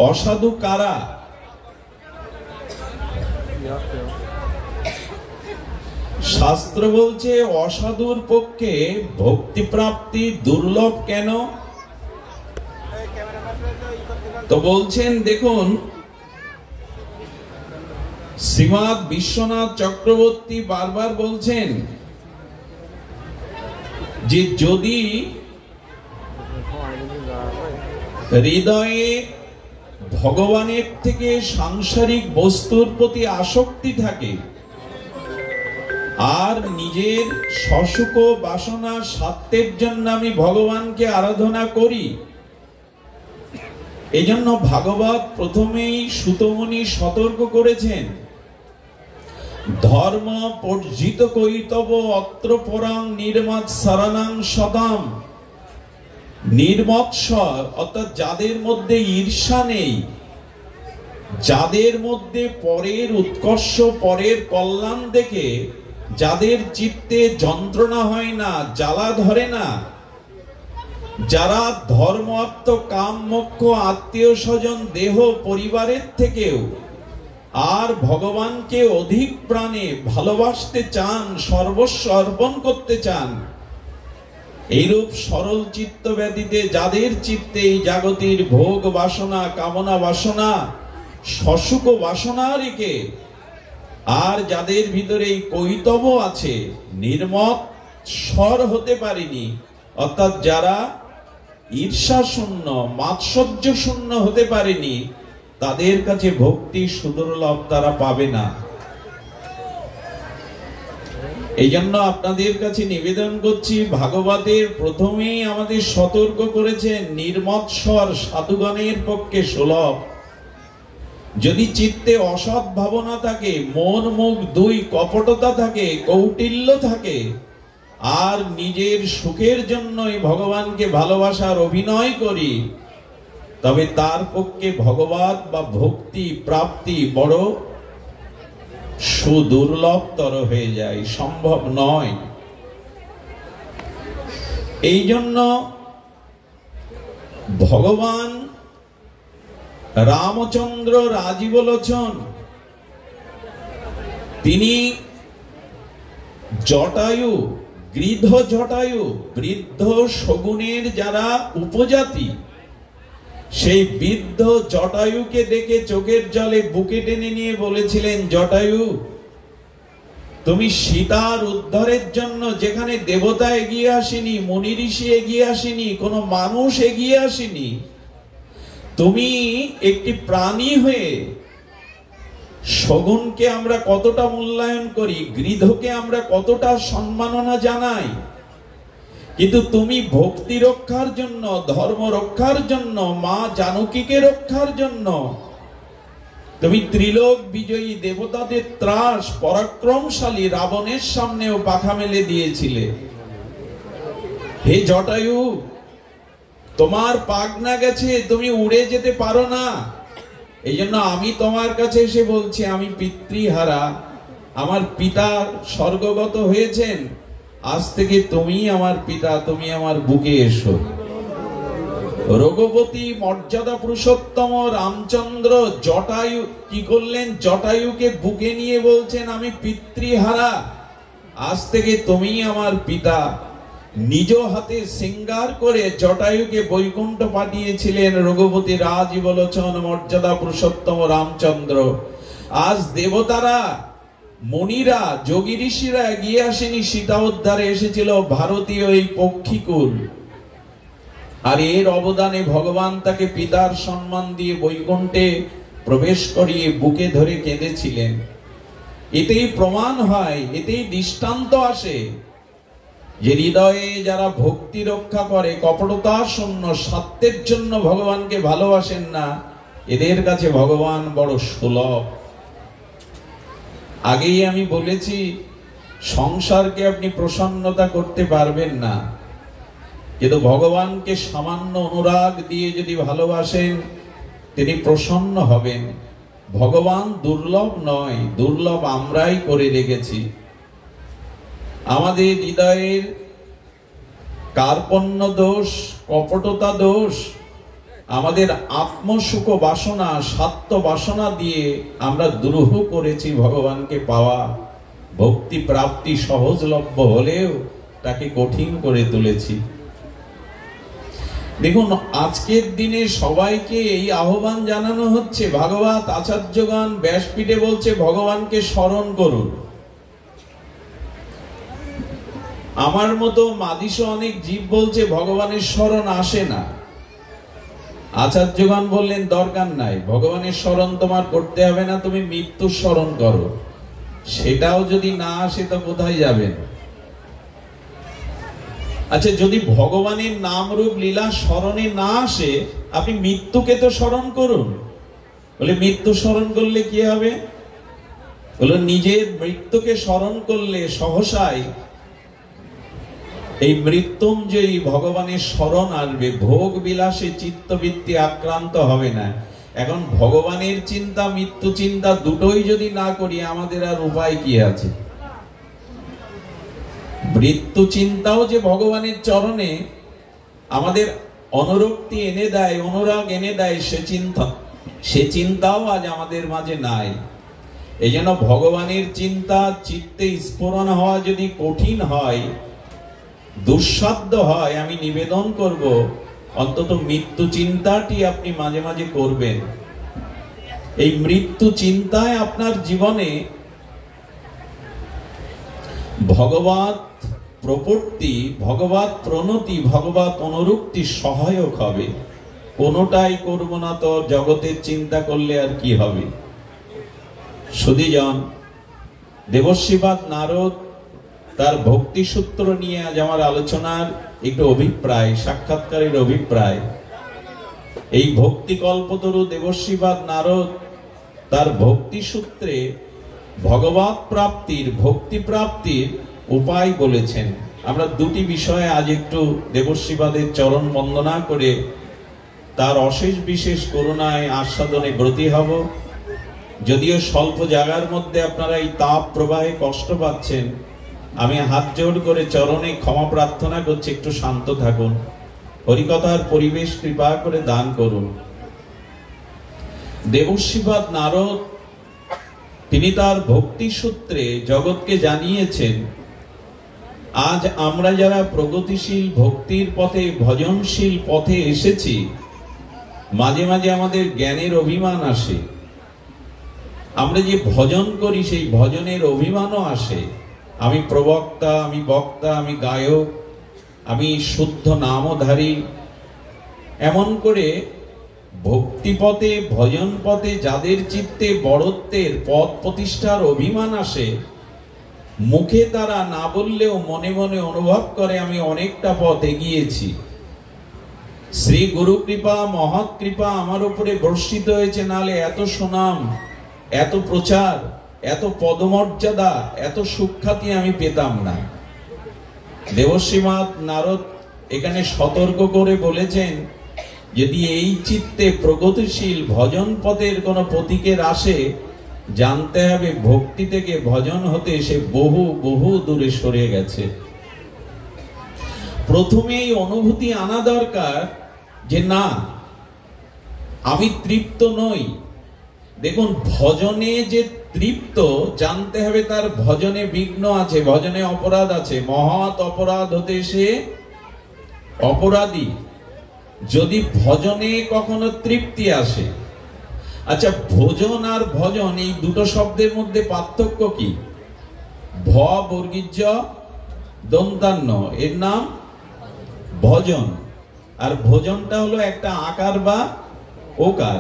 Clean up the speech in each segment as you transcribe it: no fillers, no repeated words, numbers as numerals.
অসাধু কারা? শাস্ত্র বলছে অসাধুর পক্ষে ভক্তি প্রাপ্তি দুর্লভ। কেন? তো বলছেন, দেখুন শ্রীমৎ বিশ্বনাথ চক্রবর্তী বারবার বলছেন যে যদি হৃদয়ে ভগবানের থেকে সাংসারিক বস্তুর প্রতি আসক্তি থাকে আর নিজের সসুখ বাসনা স্বার্থের জন্য আমি ভগবানকে আরাধনা করি, এই জন্য ভাগবত প্রথমেই সুতমুনি সতর্ক করেছেন, ধর্ম পর্জিত কৈতব অত্র পরাং নির্মৎ শরণাং সদাম। নির্মৎসর অর্থাৎ যাদের মধ্যে ঈর্ষা নেই, যাদের মধ্যে পরের উৎকর্ষ পরের কল্যাণ দেখে যাদের চিত্তে যন্ত্রণা হয় না, জ্বালা ধরে না, যারা ধর্ম অর্থ কাম মোক্ষ আত্মীয় স্বজন দেহ পরিবারের থেকেও আর ভগবানকে অধিক প্রাণে ভালোবাসতে চান, সর্বস্ব অর্পণ করতে চান, এইরূপ সরল চিত্ত ব্যতীতে যাদের চিত্তে এই জাগতির ভোগ বাসনা কামনা বাসনা সসুখ বাসনা রেখে আর যাদের ভিতরে এই কৈতব আছে, নির্মত স্বর হতে পারেনি, অর্থাৎ যারা ঈর্ষা শূন্য মাৎসর্য শূন্য হতে পারেনি, তাদের কাছে ভক্তি সুদুর্লভ, তারা পাবে না। এই জন্য আপনাদের কাছে নিবেদন করছি, ভাগবতের প্রথমেই আমাদের সতর্ক করেছেন নির্মৎসর সাধুগণের পক্ষে সুলভ। যদি চিত্তে অসৎ ভাবনা থাকে, মন মুখ দুই কপটতা থাকে, কৌটিল্য থাকে আর নিজের সুখের জন্যই ভগবানকে ভালোবাসার অভিনয় করি, তবে তার পক্ষে ভগবত বা ভক্তি প্রাপ্তি বড় সুদুর্লভতর হয়ে যায়, সম্ভব নয়। এই জন্য ভগবান রামচন্দ্র রাজীবলোচন তিনি জটায়ু, গৃধ জটায়ু, বৃদ্ধ শগুনের যারা উপজাতি, সেই বৃদ্ধ জটায়ুকে দেখে চোখের জলে বুকে টেনে নিয়ে বলেছিলেন, জটায়ু তুমি সীতার উদ্ধারের জন্য যেখানে দেবতা এগিয়ে আসেনি, মুনি ঋষি এগিয়ে আসেনি, কোনো মানুষ এগিয়ে আসেনি, তুমি একটি প্রাণী হয়ে শগুনকে আমরা কতটা মূল্যায়ন করি, গৃধকে আমরা কতটা সম্মাননা জানাই, কিন্তু তুমি ভক্তি রক্ষার জন্য, ধর্ম রক্ষার জন্য, মা জানকীকে রক্ষার জন্য তুমি ত্রিলোক বিজয়ী দেবতাদের ত্রাস পরাক্রমশালী রাবণের সামনেও পাখা মেলে দিয়েছিলে। হে জটায়ু, তোমার পাগনা গেছে, তুমি উড়ে যেতে পারো না। এই জন্য আমি তোমার কাছে এসে বলছি, আমি পিতৃহারা, আমার পিতা স্বর্গগত হয়েছেন, আজ থেকে তুমি আমার পিতা, তুমি আমার বুকে এসো। রঘুপতি মর্যাদা পুরুষোত্তম রামচন্দ্র জটায়ু কি করলেন, জটায়ুকে বুকে নিয়ে বলছেন, আমি পিতৃহারা, আজ থেকে তুমি আমার পিতা। নিজ হাতে সিঙ্গার করে জটায়ুকে বৈকুণ্ঠ পাঠিয়েছিলেন রঘুপতি রাজীবলোচন মর্যাদা পুরুষোত্তম রামচন্দ্র। আজ দেবতারা, মুনিরা, যোগী ঋষিরা এগিয়ে আসেনি, সীতা উদ্ধারে এসেছিল ভারতীয় এই পক্ষীকুল। আর এর অবদানে ভগবান তাকে পিতার সম্মান দিয়ে বৈকুণ্ঠে প্রবেশ করিয়ে বুকে ধরে কেঁদেছিলেন। এতেই প্রমাণ হয়, এতেই দৃষ্টান্ত আসে যে হৃদয়ে যারা ভক্তি রক্ষা করে, কপটতা শূন্য স্বার্থের জন্য ভগবানকে ভালোবাসেন না, এদের কাছে ভগবান বড় সুলভ। আগেই আমি বলেছি, সংসারকে আপনি প্রসন্নতা করতে পারবেন না, কিন্তু ভগবানকে সামান্য অনুরাগ দিয়ে যদি ভালোবাসেন, তিনি প্রসন্ন হবেন। ভগবান দুর্লভ নয়, দুর্লভ আমরাই করে রেখেছি। আমাদের হৃদয়ের কার্পণ্য দোষ, কপটতা দোষ, আমাদের আত্মসুখ বাসনা, স্বার্থ বাসনা দিয়ে আমরা দুরূহ করেছি ভগবানকে পাওয়া। ভক্তি প্রাপ্তি সহজলভ্য হলেও তাকে কঠিন করে তুলেছি। দেখুন, আজকের দিনে সবাইকে এই আহ্বান জানানো হচ্ছে। ভাগবত আচার্যগণ ব্যাসপীঠে বলছে ভগবানকে স্মরণ করুন। আমার মতো মাদিস অনেক জীব বলছে ভগবানের স্মরণ আসে না। আচার্যগণ বললেন দরকার নাই, ভগবানের স্মরণ তোমার করতে হবে না, তুমি মৃত্যুর স্মরণ করো। সেটাও যদি না আসে তো কোথায় যাবেন? আচ্ছা, যদি ভগবানের নাম রূপ লীলা স্মরণে না আসে, আপনি মৃত্যুকে তো স্মরণ করুন। বলে মৃত্যু স্মরণ করলে কি হবে? বলে নিজের মৃত্যুকে স্মরণ করলে সহসাই এই মৃত্যুঞ্জয়ী ভগবানের স্মরণ আসবে, ভোগ বিলাসে চিত্তবৃত্তি আক্রান্ত হবে না। এখন ভগবানের চিন্তা মৃত্যু চিন্তা দুটোই যদি না করি, আমাদের আর উপায় কি আছে? মৃত্যু চিন্তাও যে ভগবানের চরণে আমাদের অনুরক্তি এনে দেয়, অনুরাগ এনে দেয়, সে চিন্তাও আজ আমাদের মাঝে নাই। এই জন্য ভগবানের চিন্তা চিত্তে স্ফুরণ হওয়া যদি কঠিন হয়, দুঃসাধ্য হয়, আমি নিবেদন করব অন্তত মৃত্যু চিন্তাটি আপনি মাঝে মাঝে করবেন। এই মৃত্যু চিন্তায় আপনার জীবনে ভগবত প্রপত্তি, ভগবত প্রণতি, ভগবত অনুরক্তি সহায়ক হবে। কোনোটাই করব না তো জগতের চিন্তা করলে আর কি হবে? সুধীজন, দেবশ্রীপাদ নারদ তার ভক্তি সূত্র নিয়ে আজ আমার আলোচনার একটু অভিপ্রায়, সাক্ষাৎকারের অভিপ্রায়। এই ভক্তি কল্পতরু দেবশ্রীপাদ নারদ তার ভক্তি সূত্রে ভগবত প্রাপ্তির, ভক্তি প্রাপ্তির উপায় বলেছেন। আমরা দুটি বিষয়ে আজ একটু দেবশ্রীপাদের চরণ বন্দনা করে তার অশেষ বিশেষ করুণায় আস্বাদনে ব্রতী হব। যদিও স্বল্প জায়গার মধ্যে আপনারা এই তাপ প্রবাহে কষ্ট পাচ্ছেন, আমি হাত জোড় করে চরণে ক্ষমা প্রার্থনা করছি, একটু শান্ত থাকুন, হরিকথার পরিবেশ কৃপা করে দান করুন। দেবশ্রীপাদ নারদ তিনি তার ভক্তি সূত্রে জগৎকে জানিয়েছেন, আজ আমরা যারা প্রগতিশীল ভক্তির পথে, ভজনশীল পথে এসেছি, মাঝে মাঝে আমাদের জ্ঞানের অভিমান আসে। আমরা যে ভজন করি সেই ভজনের অভিমানও আসে। আমি প্রবক্তা, আমি বক্তা, আমি গায়ক, আমি শুদ্ধ নামধারী। এমন করে ভক্তি পথে, ভজন পথে যাদের চিত্তে বড়ত্বের, পদ প্রতিষ্ঠার অভিমান আসে, মুখে তারা না বললেও মনে মনে অনুভব করে আমি অনেকটা পথ এগিয়েছি। শ্রী গুরু কৃপা, মহৎ কৃপা আমার উপরে বর্ষিত হয়েছে, নালে এত সুনাম, এত প্রচার, এত পদমর্যাদা, এত সুখ্যাতি আমি পেতাম না। দেবশ্রীপাদ নারদ এখানে সতর্ক করে বলেছেন, যদি এই চিত্তে প্রগতিশীল ভজন পথের কোন প্রতীকের আসে, জানতে হবে ভক্তি থেকে ভজন হতে সে বহু বহু দূরে সরে গেছে। প্রথমে এই অনুভূতি আনা দরকার যে না, আমি তৃপ্ত নই। দেখুন, ভজনে যে তৃপ্ত, জানতে হবে তার ভজনে বিঘ্ন আছে, ভজনে অপরাধ আছে। মহৎ অপরাধ হতে সে অপরাধী। যদি ভজনে কখনো তৃপ্তি আসে, আচ্ছা, ভোজন আর ভজন এই দুটো শব্দের মধ্যে পার্থক্য কি? ভ বর্গীজ দন্তান্ন, এর নাম ভজন। আর ভোজনটা হলো একটা আকার বা ওকার,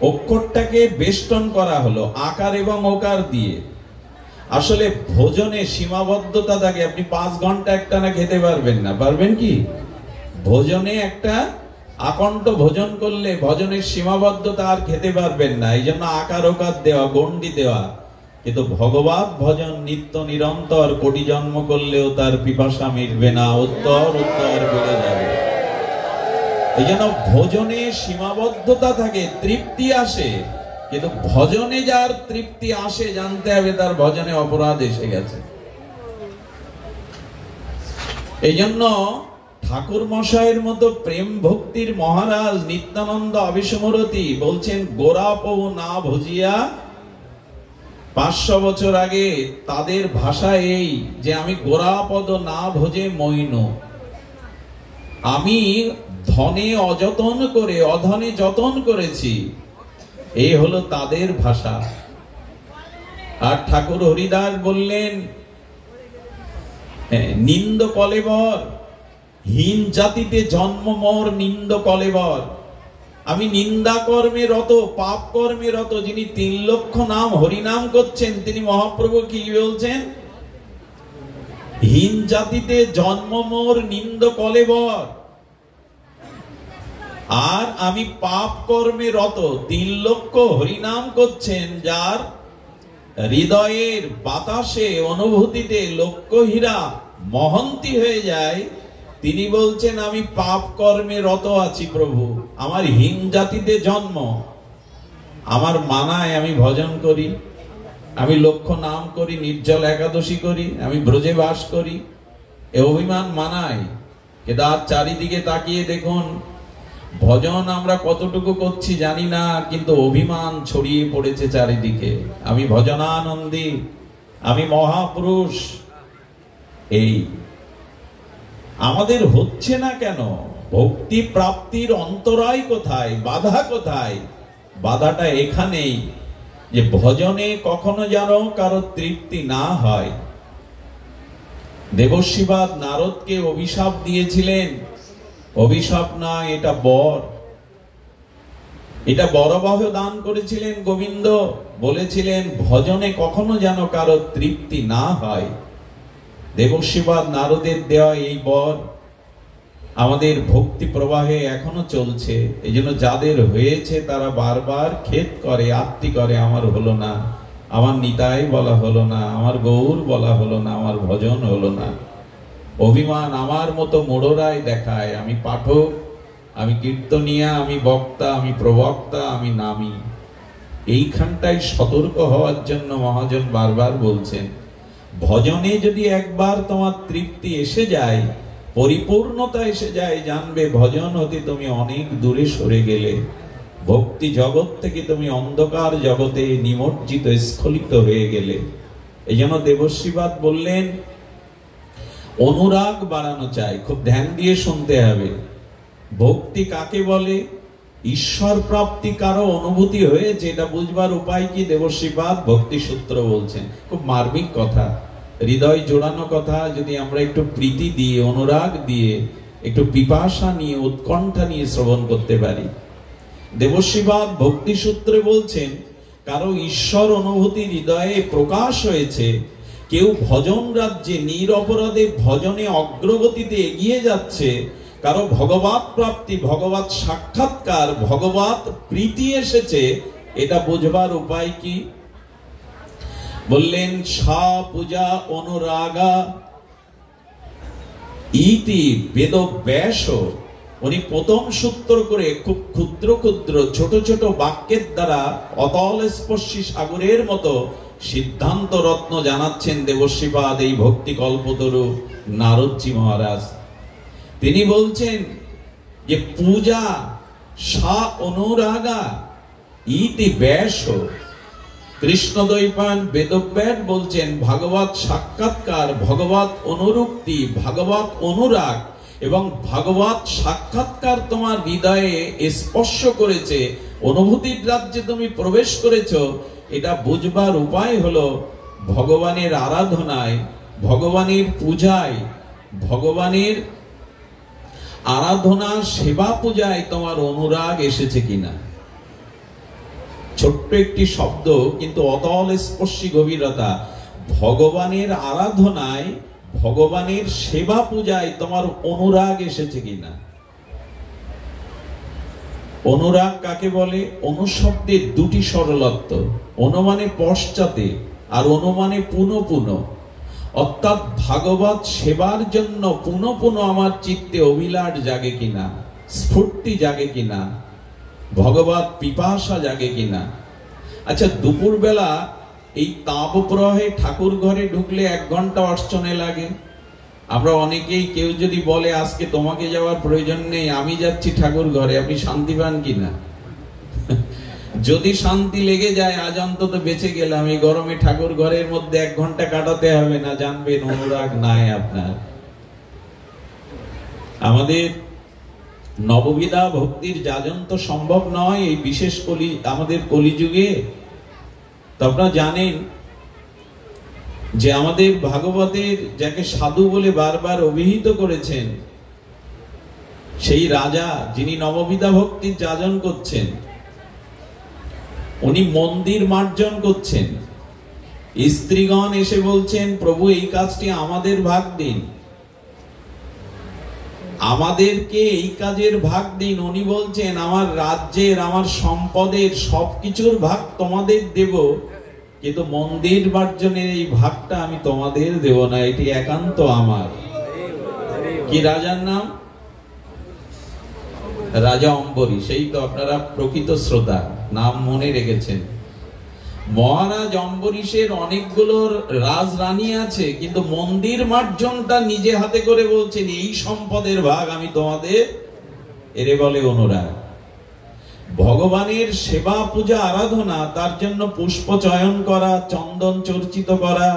অক্ষরটাকে বেষ্টন করা হলো আকার এবং ওকার দিয়ে। আসলে ভোজনে সীমাবদ্ধতা থাকে, আপনি 5 ঘন্টা একটানা খেতে পারবেন না। পারবেন কি? ভোজনে একটা আকণ্ঠ ভোজন করলে ভজনের সীমাবদ্ধতা আর খেতে পারবেন না। এই জন্য আকার ওকার দেওয়া, গণ্ডি দেওয়া। কিন্তু ভগবত ভজন নিত্য নিরন্তর, কোটি জন্ম করলেও তার পিপাসা মিটবে না, উত্তর উত্তর বেড়ে যাবে। এই জন্য ভোজনে সীমাবদ্ধতা থাকে, তৃপ্তি আসে, কিন্তু ভজনে যার তৃপ্তি আসে, জানতে হবে তার ভজনে অপরাধ এসে গেছে। এই জন্য ঠাকুর মশাইয়ের মতো প্রেম ভক্তির মহারাজ নিত্যানন্দ আবিসমরতি বলছেন, গোরাপৌ না ভজিয়া। 500 বছর আগে তাদের ভাষা এই যে আমি গোরাপদ না ভজে মইন, আমি ধনে অযতন করে অধনে যতন করেছি, এই হলো তাদের ভাষা। আর ঠাকুর হরিদাস বললেন, নিন্দ কলেবর, হীন জাতিতে জন্ম মোর নিন্দ কলেবর। আমি নিন্দা কর্মে রত, পাপ কর্মে রত। যিনি 3 লক্ষ নাম হরিনাম করছেন, তিনি মহাপ্রভু কি বলছেন? হীন জাতিতে জন্ম মোর নিন্দ কলেবর। আর আমি পাপ কর্মে রত। 3 লক্ষ হরিনাম করছেন, যার হৃদয়ের বাতাসে অনুভূতিতে লক্ষ হীরা মহন্তি হয়ে যায়, তিনি বলছেন আমি পাপ কর্মে রত আছি প্রভু, আমার হীন জাতিতে জন্ম, আমার মানায় আমি ভজন করি, আমি লক্ষ নাম করি, নির্জল একাদশী করি, আমি ব্রজে বাস করি, এ অভিমান মানায়। কিন্তু আর চারিদিকে তাকিয়ে দেখুন, ভজন আমরা কতটুকু করছি জানি না, কিন্তু অভিমান ছড়িয়ে পড়েছে চারিদিকে। আমি ভজনানন্দী, আমি মহাপুরুষ। এই আমাদের হচ্ছে না কেন? ভক্তি প্রাপ্তির অন্তরায় কোথায়, বাধা কোথায়? বাধাটা এখানেই যে ভজনে কখনো যেন কারো তৃপ্তি না হয়। দেবর্ষিবাদ নারদকে অভিশাপ দিয়েছিলেন, অভিশাপ না, এটা বর। এটা বরবাহ দান করেছিলেন গোবিন্দ, বলেছিলেন ভজনে কখনো যেন কারো তৃপ্তি না হয়। দেবর্ষিবাদ নারদের দেওয়া এই বর আমাদের ভক্তি প্রবাহে এখনো চলছে। এই জন্য যাদের হয়েছে তারা বারবার খেদ করে, আত্তি করে, আমার হলো না, আমার নিতাই বলা হলো না, আমার গৌর বলা হলো না, আমার ভজন হলো না। অভিমান আমার মতো মোড়রাই দেখায়, আমি পাঠক, আমি কীর্তনিয়া, আমি বক্তা, আমি প্রবক্তা, আমি নামী। এইখানটাই সতর্ক হওয়ার জন্য মহাজন বারবার বলছেন, ভজনে যদি একবার তোমার তৃপ্তি এসে যায়, পরিপূর্ণতা এসে যায়, জানবে ভজন হতে তুমি অনেক দূরে সরে গেলে, ভক্তি জগৎ থেকে তুমি অন্ধকার জগতে নিমজ্জিত, স্খলিত হয়ে গেলে। এই জন্য দেবর্ষিবাদ বললেন অনুরাগ বাড়ানো চাই। খুব ধ্যান দিয়ে শুনতে হবে। ভক্তি কাকে বলে? ঈশ্বর প্রাপ্তি কারো অনুভূতি হয়েছে, এটা বুঝবার উপায় কি? দেবর্ষিবাদ ভক্তি সূত্র বলছেন। খুব মার্মিক কথা, হৃদয় জোড়ানো কথা। যদি আমরা একটু প্রীতি দিয়ে, অনুরাগ দিয়ে, একটু পিপাসা নিয়ে, উৎকণ্ঠা নিয়ে শ্রবণ করতে পারি। দেবর্ষিবাদ ভক্তি সূত্রে বলছেন, কারো ঈশ্বর অনুভূতি হৃদয়ে প্রকাশ হয়েছে, কেউ ভজন রাজ্যে নিরপরাধে ভজনে অগ্রগতিতে এগিয়ে যাচ্ছে, কারো ভগবত প্রাপ্তি, ভগবত সাক্ষাৎকার, ভগবত প্রীতি এসেছে, এটা বুঝবার উপায় কি? বললেন সা পূজা অনুরাগা ইতি বেদব্যাস। উনি প্রথম সূত্র করে খুব ক্ষুদ্র ক্ষুদ্র ছোট ছোট বাক্যের দ্বারা অতল স্পর্শী সাগরের মতো সিদ্ধান্ত রত্ন জানাচ্ছেন দেবর্ষিবাদ এই ভক্তি কল্পতরু নারদজি মহারাজ। তিনি বলছেন যে পূজা সা অনুরাগা ইতি ব্যাস। কৃষ্ণদ্বৈপায়ন বেদব্যাস বলছেন ভাগবত সাক্ষাৎকার, ভগবত অনুরক্তি, ভগবত অনুরাগ এবং ভগবত সাক্ষাৎকার তোমার হৃদয়ে স্পর্শ করেছে, অনুভূতির রাজ্যে তুমি প্রবেশ করেছো। এটা বুঝবার উপায় হলো ভগবানের আরাধনায়, ভগবানের পূজায়, ভগবানের আরাধনা সেবা পূজায় তোমার অনুরাগ এসেছে কিনা। ছোট্ট একটি শব্দ, কিন্তু অতল স্পর্শী গভীরতা। ভগবানের আরাধনায়, ভগবানের সেবা পূজায় তোমার অনুরাগ এসেছে কিনা। অনুরাগ কাকে বলে? অনুশব্দের দুটি সরলত্ব, অনুমানে পশ্চাতে আর অনুমানে পুনঃ পুনঃ। অর্থাৎ ভাগবত সেবার জন্য পুনঃ পুনঃ আমার চিত্তে অভিলাষ জাগে কিনা, স্ফূর্তি জাগে কিনা, ভগবত পিপাসা জাগে কিনা। আচ্ছা, দুপুর বেলা এই তাপ প্রবাহে ঠাকুর ঘরে ঢুকলে 1 ঘন্টা অর্চনে লাগে, আমরা অনেকেই, কেউ যদি বলে আজকে তোমাকে যাওয়ার প্রয়োজন নেই, আমি যাচ্ছি ঠাকুর ঘরে, আপনি শান্তি পান কিনা? যদি শান্তি লেগে যায়, আজ অন্তত বেঁচে গেলাম, এই গরমে ঠাকুর ঘরের মধ্যে 1 ঘন্টা কাটাতে হবে না, জানবেন অনুরাগ নাই আপনার। আমাদের নববিধা ভক্তির যাজন তো সম্ভব নয় এই বিশেষ আমাদের কলিযুগে। তো আপনারা জানেন যে আমাদের ভাগবতের যাকে সাধু বলে বারবার অভিহিত করেছেন, সেই রাজা যিনি নববিধা ভক্তির যাজন করছেন, উনি মন্দির মার্জন করছেন। স্ত্রীগণ এসে বলছেন, প্রভু এই কাজটি আমাদের ভাগ দিন, আমাদেরকে এই কাজের ভাগ দিন। উনি বলছেন, আমার রাজ্যের, আমার সম্পদের সবকিছুর ভাগ তোমাদের দেব, কিন্তু মন্দির মার্জনের এই ভাগটা আমি তোমাদের দেব না, এটি একান্ত আমার। কি রাজার নাম? রাজা অম্বরীশ। সেই তো আপনারা প্রকৃত শ্রোতা, নাম মনে রেখেছেন। মহারাজ অম্বরীশের অনেকগুলো রাজরানী আছে, কিন্তু মন্দির মার্জনটা নিজে হাতে করে বলছেন, এই সম্পদের ভাগ আমি তোমাদের। এরে বলে অনুরাগ। ভগবানের সেবা পূজা আরাধনা, তার জন্য পুষ্প চয়ন করা, চন্দন চর্চিত করা,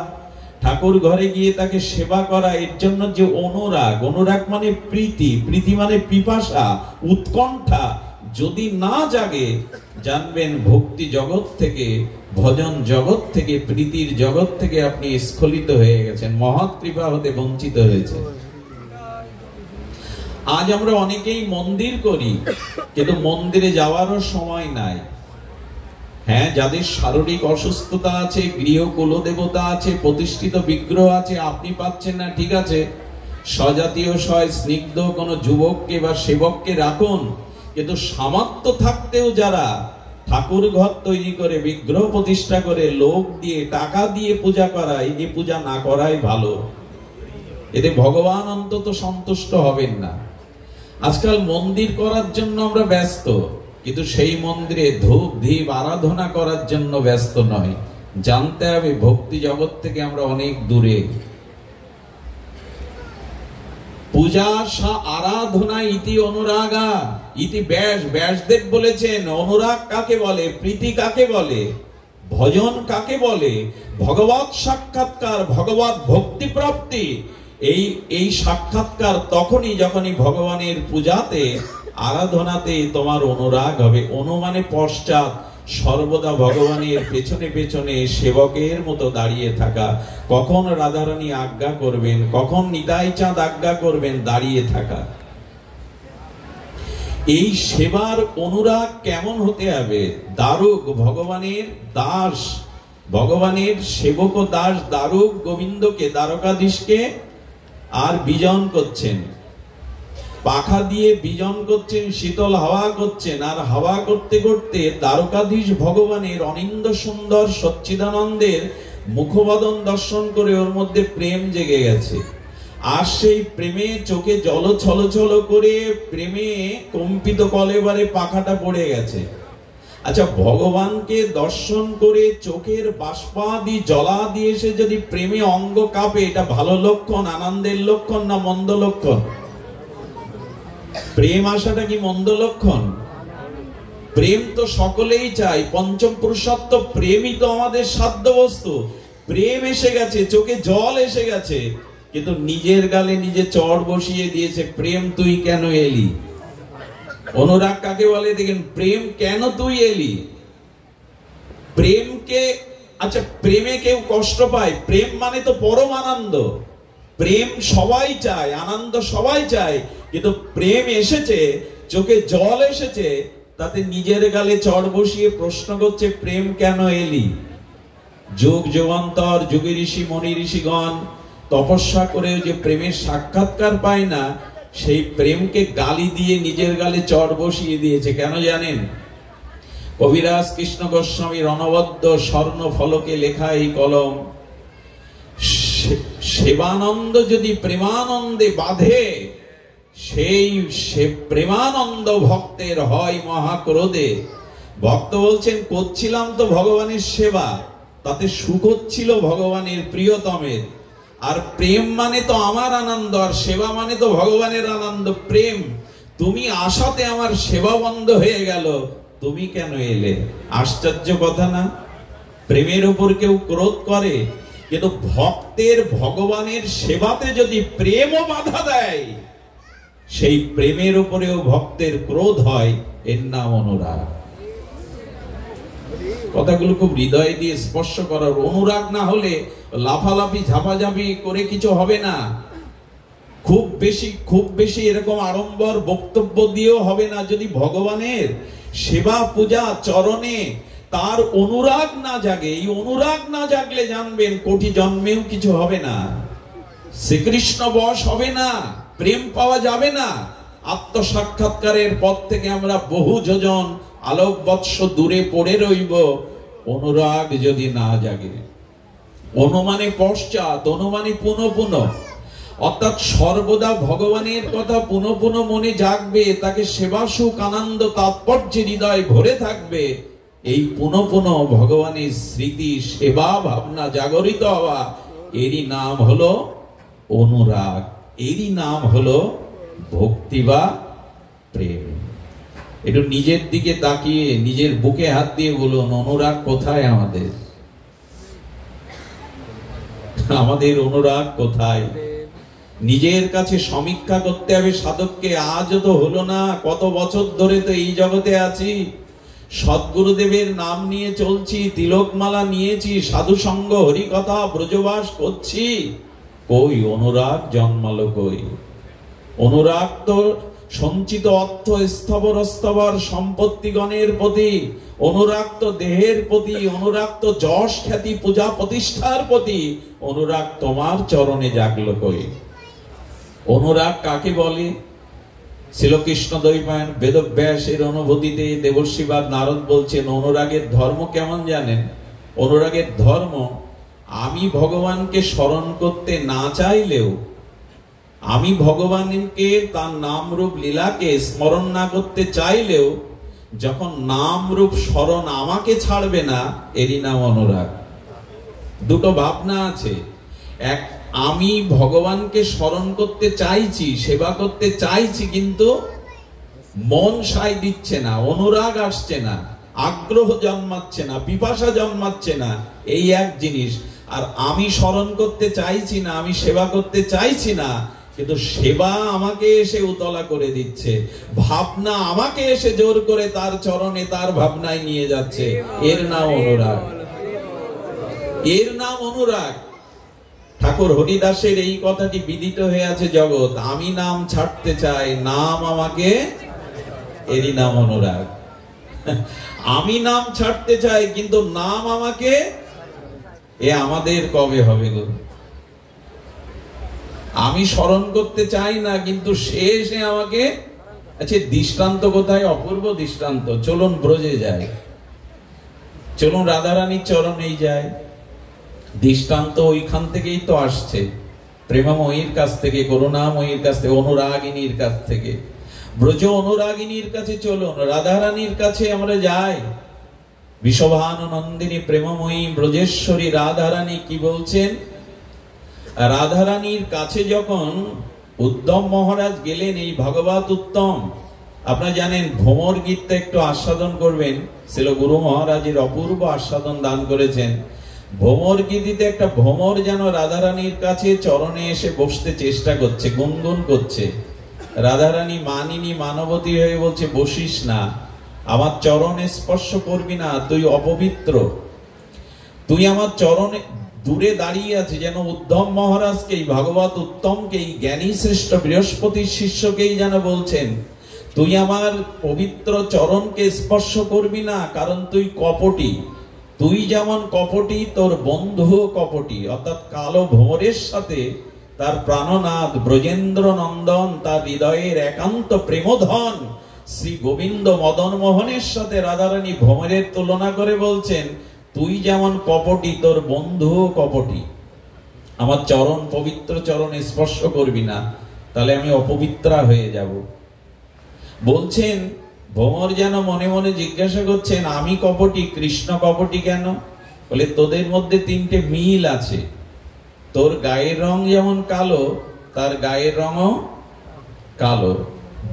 ঠাকুর ঘরে গিয়ে তাকে সেবা করা, এর জন্য যে অনুরাগ, অনুরাগ মানে প্রীতি, প্রীতি মানে পিপাসা, উৎকণ্ঠা যদি না জাগে, জানবেন ভক্তি জগৎ থেকে, ভজন জগৎ থেকে, প্রীতির জগৎ থেকে আপনি স্খলিত হয়ে গেছেন, মহৎ কৃপা হতে বঞ্চিত হয়েছে। আজ আমরা অনেকেই মন্দির করি, কিন্তু মন্দিরে যাওয়ারও সময় নাই। হ্যাঁ, যাদের শারীরিক অসুস্থতা আছে, গৃহ কুলদেবতা আছে, প্রতিষ্ঠিত বিগ্রহ আছে, আপনি পাচ্ছেন না, ঠিক আছে, স্বজাতীয় স্নিগ্ধ কোন যুবককে বা সেবককে রাখুন। কিন্তু সামর্থ্য থাকতেও যারা ঠাকুর ঘর তৈরি করে, বিগ্রহ প্রতিষ্ঠা করে, লোক দিয়ে, টাকা দিয়ে পূজা করায়, এই পূজা না করাই ভালো। এতে ভগবান অন্তত সন্তুষ্ট হবেন না। আজকাল মন্দির করার জন্য আমরা ব্যস্ত, কিন্তু সেই মন্দিরে ধূপ দীপ আরাধনা করার জন্য ব্যস্ত নয়। জানতে হবে ভক্তি জগৎ থেকে আমরা অনেক দূরে। পূজা আরাধনা ইতি অনুরাগা ইতি ব্যাসদেব বলেছেন, অনুরাগ কাকে বলে, প্রীতি কাকে বলে, ভজন কাকে বলে, ভগবত সাক্ষাৎকার, ভগবত ভক্তি প্রাপ্তি। এই সাক্ষাৎকার তখনই যখনই ভগবানের পূজাতে, আরাধনাতে তোমার অনুরাগ হবে। অনু মানে পশ্চাৎ, সর্বদা ভগবানের পেছনে পেছনে সেবকের মতো দাঁড়িয়ে থাকা। কখন রাধারানী আজ্ঞা করবেন, কখন নিতাই চাঁদ আজ্ঞা করবেন, দাঁড়িয়ে থাকা। এই সেবার অনুরাগ কেমন হতে হবে? দারুক, ভগবানের দাস, ভগবানের সেবক ও দাস, দারুক গোবিন্দকে, দ্বারকাধীশকে আর বিজন করছেন, পাখা দিয়ে বিজন করছেন, শীতল হাওয়া করছেন। আর হাওয়া করতে করতে দ্বারকাধীশ ভগবানের অনিন্দ সুন্দর সচ্চিদানন্দের মুখবদন দর্শন করে ওর মধ্যে প্রেম জেগে গেছে। আর সেই প্রেমে চোখে জল ছলছল করে, প্রেমে কম্পিত কলেবারে পাখাটা পড়ে গেছে। আচ্ছা, ভগবানকে দর্শন করে চোখের বাষ্পাদি জলা দিয়ে এসে যদি প্রেমে অঙ্গ কাঁপে, এটা ভালো লক্ষণ, আনন্দের লক্ষণ না মন্দ লক্ষণ? প্রেম আসাটা কি মন্দ লক্ষণ? প্রেম তো সকলেই চাই, পঞ্চম পুরুষত্ব প্রেমই তো আমাদের সাধ্য বস্তু। প্রেম এসে গেছে, চোখে জল এসে গেছে, কিন্তু নিজের গালে নিজে চড় বসিয়ে দিয়েছে। প্রেম তুই কেন এলি? অনুরাগ কাকে বলে দেখেন, প্রেম কেন তুই এলি? প্রেমকে, আচ্ছা প্রেমে কেউ কষ্ট পায়? প্রেম মানে তো পরম আনন্দ। প্রেম সবাই চায়, আনন্দ সবাই চায়, কিন্তু প্রেম এসেছে, চোখে জল এসেছে, তাতে নিজের গালে চড় বসিয়ে প্রশ্ন করছে, প্রেম কেন এলি? যুগ যুগান্তর যুগে ঋষি মনি ঋষিগণ তপস্যা করে যে প্রেমের সাক্ষাৎকার পায় না, সেই প্রেমকে গালি দিয়ে নিজের গালে চড় বসিয়ে দিয়েছে। কেন জানেন? কবিরাজ কৃষ্ণ গোস্বামীর অনবদ্য স্বর্ণ ফলকে লেখা এই কলম, সেবানন্দ যদি প্রেমানন্দে বাঁধে, সেই প্রেমানন্দ ভক্তের হয় মহাক্রোধে। ভক্ত বলছেন, করছিলাম তো ভগবানের সেবা, তাতে সুখ হচ্ছিল ভগবানের প্রিয়তমের, আর প্রেম মানে তো আমার আনন্দ, আর সেবা মানে তো ভগবানের আনন্দ। প্রেম, তুমি আসাতে আমার সেবা বন্ধ হয়ে গেল, তুমি কেন এলে? আশ্চর্য কথা না? প্রেমের উপর কেউ ক্রোধ করে, কিন্তু ভক্তের ভগবানের সেবাতে যদি প্রেমও বাধা দেয়, সেই প্রেমের উপরেও ভক্তের ক্রোধ হয়, এর নাম অনুরাগ। কথাগুলো খুব হৃদয় দিয়ে স্পর্শ করার। অনুরাগ না হলে লাফালাফি ঝাপাঝাপি করে কিছু হবে না। খুব বেশি এরকম আড়ম্বর বক্তব্য দিয়েও হবে না। যদি ভগবানের সেবা পূজা চরণে তার অনুরাগ না জাগে, এই অনুরাগ না জাগলে জানবেন কোটি জন্মেও কিছু হবে না। শ্রীকৃষ্ণ বশ হবে না, প্রেম পাওয়া যাবে না। আত্মসাক্ষাৎকারের পথ থেকে আমরা বহু যোজন আলোক বৎস দূরে পড়ে রইব, অনুরাগ যদি না জাগে। অনুমানে পশ্চাৎ, অনুমানে পুনঃ পুনঃ, অর্থাৎ সর্বদা ভগবানের কথা পুনঃ পুনঃ মনে জাগবে, তাকে সেবা সুখ আনন্দ তাৎপর্যে হৃদয় ভরে থাকবে। এই পুনঃ পুনঃ ভগবানের স্মৃতি সেবা ভাবনা জাগরিত হওয়া, এরই নাম হলো অনুরাগ, এরই নাম হলো ভক্তি বা প্রেম। একটু নিজের দিকে তাকিয়ে নিজের বুকে হাত দিয়ে বলুন, অনুরাগ কোথায় আমাদের? আমাদের অনুরাগ কোথায়? নিজের কাছে সমীক্ষা করতে হবে সাধককে। আজও তো হলো না, কত বছর ধরে তো এই জগতে আছি, সদ্গুরুদেবের নাম নিয়ে চলছি, তিলকমালা নিয়েছি, সাধু সঙ্গ হরিকথা ব্রজবাস করছি, কই অনুরাগ জন্মালো কই? অনুরাগ তো সঞ্চিত অর্থ স্থবর স্থবর সম্পত্তিগণের প্রতি, অনুরাগ তো দেহের প্রতি, অনুরাগ তো যশ খ্যাতি পূজা প্রতিষ্ঠার প্রতি। অনুরাগ তোমার চরণে জাগলো কই? অনুরাগ কাকে বলে? শ্রীকৃষ্ণ দ্বৈপায়ন বেদব্যাসের অনুভূতিতে দেবর্ষিবাদ নারদ বলছেন, অনুরাগের ধর্ম কেমন জানেন? অনুরাগের ধর্ম, আমি ভগবানকে স্মরণ করতে না চাইলেও, আমি ভগবানকে তার নাম রূপ লীলাকে স্মরণ না করতে চাইলেও, যখন নাম রূপ স্মরণ আমাকে ছাড়বে না, এরই নাম অনুরাগ। দুটো ভাবনা আছে। এক, আমি ভগবানকে স্মরণ করতে চাইছি, সেবা করতে চাইছি, কিন্তু মন সায় দিচ্ছে না, অনুরাগ আসছে না, আগ্রহ জন্মাচ্ছে না, পিপাসা জন্মাচ্ছে না, এই এক জিনিস। আর আমি স্মরণ করতে চাইছি না, আমি সেবা করতে চাইছি না, কিন্তু সেবা আমাকে এসে উতলা করে দিচ্ছে, ভাবনা আমাকে এসে জোর করে তার চরণে তার ভাবনায় নিয়ে যাচ্ছে, এর নাম অনুরাগ, এর নাম অনুরাগ। ঠাকুর হরিদাসের এই কথাটি বিদিত হয়ে আছে জগৎ, আমি নাম ছাড়তে চাই, নাম আমাকে, এরই নাম অনুরাগ। আমি নাম ছাড়তে চাই কিন্তু নাম আমাকে, এ আমাদের কবে হবে গো? আমি স্মরণ করতে চাই না কিন্তু সে এসে আমাকে, আচ্ছা দৃষ্টান্ত কোথায়? অপূর্ব দৃষ্টান্ত। চলুন ব্রজে যায়, চলুন রাধারানীর চরণেই যায়। দৃষ্টান্ত ওইখান থেকেই তো আসছে, প্রেমাময়ীর কাছ থেকে, করুণাময়ীর কাছ থেকে, অনুরাগিনীর কাছ থেকে। ব্রজ অনুরাগিনীর কাছে চলুন, রাধারানীর কাছে আমরা যাই। বিষভানুনন্দিনী প্রেমময়ী ব্রজেশ্বরী রাধারানী কি বলছেন? রাধারানীর কাছে যখন উদ্ধব মহারাজ গেলেন, এই ভগবত উত্তম, আপনারা জানেন ভ্রমর গীতটা একটু আস্বাদন করবেন, ছিল গুরু মহারাজের অপূর্ব আস্বাদন দান করেছেন। ভ্রমর গীতিতে একটা ভ্রমর যেন রাধারানীর কাছে চরণে এসে বসতে চেষ্টা করছে, গুনগুন করছে। রাধারানী মানিনী মানবতী হয়ে বলছে, বসিস না, আমার চরণে স্পর্শ করবি না, তুই অপবিত্র, তুই আমার চরণে দূরে দাঁড়িয়ে আছে। যেন উদ্ধব মহারাজকে, ভাগবত উত্তমকে, জ্ঞানী শ্রেষ্ঠ বৃহস্পতির শিষ্যকেই যেন বলছেন, তুই আমার পবিত্র চরণকে স্পর্শ করবি না, কারণ তুই কপটি। তুই যেমন কপটি, তোর বন্ধু কপটি। অর্থাৎ কালো ভ্রমরের সাথে তার প্রাণনাথ ব্রজেন্দ্র নন্দন, তার হৃদয়ের একান্ত প্রেমধন শ্রী গোবিন্দ মদন মোহনের সাথে রাধারানী ভ্রমরের তুলনা করে বলছেন, তুই যেমন কপটি, তোর বন্ধু কপটি। আমার চরণ, পবিত্র চরণে স্পর্শ করবি না, তাহলে আমি অপবিত্রা হয়ে যাব। বলছেন ভ্রমর যেন মনে মনে জিজ্ঞাসা করছেন, আমি কপটি, কৃষ্ণ কপটি কেন? বলে তোদের মধ্যে তিনটে মিল আছে। তোর গায়ের রং যেমন কালো, তার গায়ের রঙও কালো।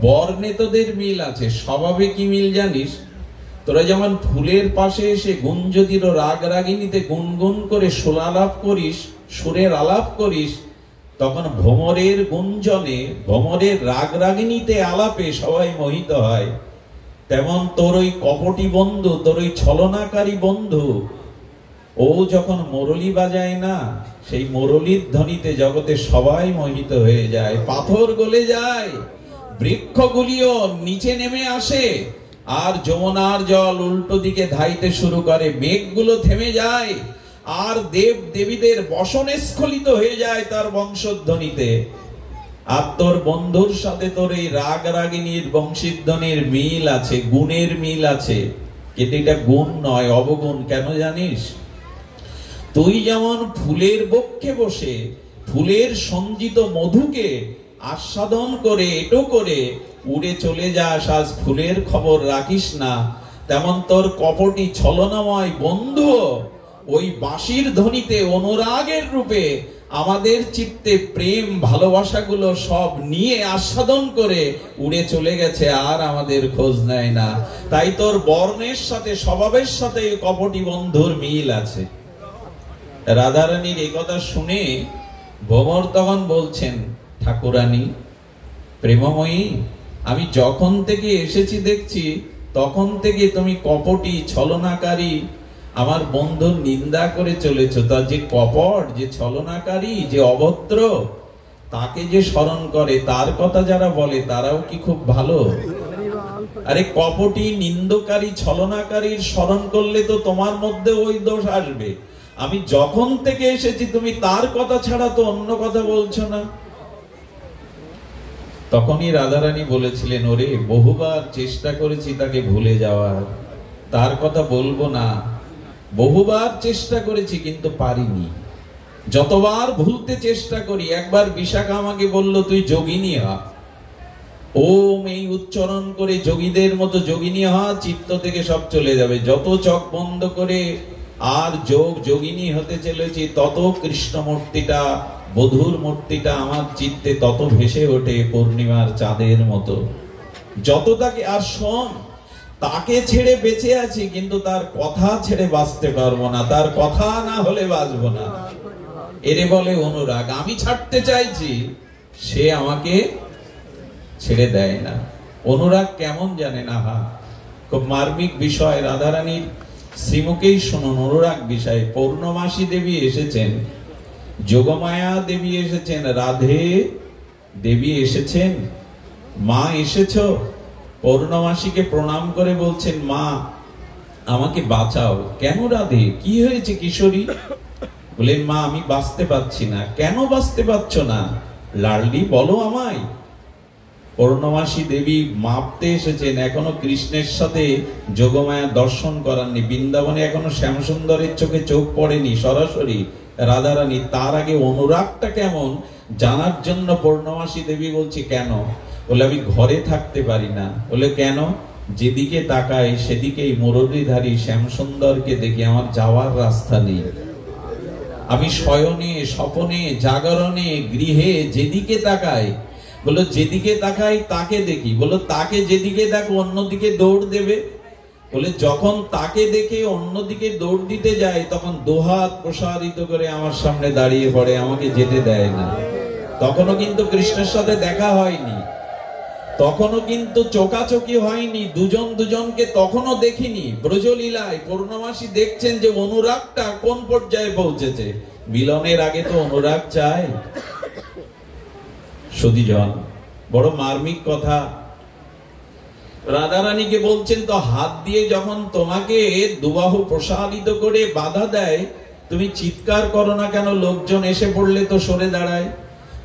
বর্ণে তোদের মিল আছে, স্বভাবে কি মিল জানিস? তোরা যেমন ফুলের পাশে এসে গুঞ্জতির ও রাগ রাগিনীতে গুনগুন করে সুরালাপ করিস, সুরের আলাপ করিস, তখন ভ্রমরের গুঞ্জনে, ভ্রমরের রাগ রাগিনীতে আলাপে সবাই মোহিত হয়। তেমন তোর ওই কপটি বন্ধু, তোর ওই ছলনাকারী বন্ধু, ও যখন মুরলি বাজায় না, সেই মুরলির ধ্বনিতে জগতে সবাই মোহিত হয়ে যায়। পাথর গলে যায়, বৃক্ষগুলিও নিচে নেমে আসে, আর যমুনার জল উল্টো দিকে ধাইতে শুরু করে, মেঘগুলো থেমে যায়, আর দেব দেবীদের বসনে স্খলিত হয়ে যায় তার বংশধ্বনিতে। আর তোর বন্ধুর সাথে তোর এই রাগ রাগিনীর বংশীধ্বনির মিল আছে, গুণের মিল আছে, কিন্তু এটা গুণ নয়, অবগুণ। কেন জানিস? তুই যেমন ফুলের বক্ষে বসে ফুলের সঞ্চিত মধুকে আস্বাদন করে এটো করে উড়ে চলে যাস, আজ ফুলের খবর রাখিস না, তেমন তোর কপটি ছলনাময় বন্ধু ওই বাঁশির ধ্বনিতে অনুরাগের রূপে আমাদের চিত্তে প্রেম ভালোবাসাগুলো সব নিয়ে আস্বাদন করে উড়ে চলে গেছে, আর আমাদের খোঁজ নেয় না। তাই তোর বর্ণের সাথে, স্বভাবের সাথে কপটি বন্ধুর মিল আছে। রাধারানীর এই কথা শুনে ভ্রমর তখন বলছেন, ঠাকুরানী প্রেমময়ী, আমি যখন থেকে এসেছি দেখছি, তখন থেকে তুমি কপটি ছলনাকারী আমার বন্ধুর নিন্দা করে চলেছ। তার যে কপট, যে ছলনাকারী, যে অভদ্র, তাকে যে স্মরণ করে, তার কথা যারা বলে তারাও কি খুব ভালো? আরে কপটি, নিন্দকারী, ছলনাকারীর স্মরণ করলে তো তোমার মধ্যে ওই দোষ আসবে। আমি যখন থেকে এসেছি তুমি তার কথা ছাড়া তো অন্য কথা বলছো না। তখনই রাধারানী বলেছিলেন, ওরে বহুবার চেষ্টা করেছি তাকে ভুলে যাওয়ার, তার কথা বলবো না, বহুবার চেষ্টা করেছি কিন্তু পারিনি। যতবার ভুলতে চেষ্টা করি, একবার বিশাখা আমাকে বলল তুই যোগিনী হ, ওম এই উচ্চারণ করে যোগীদের মতো যোগিনী হ, চিত্ত থেকে সব চলে যাবে। যত চোখ বন্ধ করে আর যোগিনী হতে চলেছি, তত কৃষ্ণ মূর্তিটা, বধুর মূর্তিটা আমার চিত্তে তত ভেসে ওঠে পূর্ণিমার চাঁদের মতো। যত তাকে, আর শোন, তাকে ছেড়ে বেঁচে আছি কিন্তু তার কথা ছেড়ে বাঁচতে পারবো না, তার কথা না হলে বাঁচবো না। এরে বলে অনুরাগ। আমি ছাড়তে চাইছি, সে আমাকে ছেড়ে দেয় না। অনুরাগ কেমন জানে না? খুব মার্মিক বিষয়, রাধারানীর শ্রীমুখেই শুনুন অনুরাগ বিষয়। পূর্ণমাসী দেবী এসেছেন, যোগমায়া দেবী এসেছেন, রাধে দেবী এসেছেন, মা এসেছো। পূর্ণমাসীকে প্রণাম করে বলছেন, মা আমাকে বাঁচাও। কেন রাধে, কি হয়েছে কিশোরী? বলেন, মা আমি বাঁচতে পারছি না। কেন বাঁচতে পারছো না? লাডলি বলো আমায়। পূর্ণমাসী দেবী মাপতে এসেছেন, এখনো কৃষ্ণের সাথে যোগমায়া দর্শন করাননি, বৃন্দাবনে এখনো শ্যামসুন্দরের চোখে চোখ পড়েনি সরাসরি রাধারানী। তার আগে অনুরাগটা কেমন জানার জন্য পূর্ণমাসী দেবী বলছে, কেন? বলে আমি ঘরে থাকতে পারি না। বলে কেন? যেদিকে তাকাই সেদিকেই মুরলীধারী শ্যামসুন্দরকে দেখি, আমার যাওয়ার রাস্তা নেই। আমি শয়নে, স্বপনে, জাগরণে, গৃহে যেদিকে তাকাই, বলো যেদিকে তাকাই তাকে দেখি। বলো তাকে যেদিকে দেখো অন্যদিকে দৌড় দেবে। বলে যখন তাকে দেখে অন্যদিকে দৌড় দিতে যায়, তখন দুহাত প্রসারিত করে আমার সামনে দাঁড়িয়ে পড়ে, আমাকে যেতে দেয় না। তখনও কিন্তু কৃষ্ণের সাথে দেখা হয়নি, তখনও কিন্তু চোকাচোকি হয়নি, দুজন দুজনকে তখনও দেখিনি। ব্রজলীলায় পূর্ণমাসী দেখছেন যে অনুরাগটা কোন পর্যায়ে পৌঁছেছে। মিলনের আগে তো অনুরাগ চাই। সতীজন, বড় মার্মিক কথা। রাধারানীকে বলছেন, তো হাত দিয়ে যখন তোমাকে দুবাহু প্রসারিত করে বাধা দেয়, তুমি চিৎকার করো না কেন? লোকজন এসে পড়লে তো সরে দাঁড়ায়।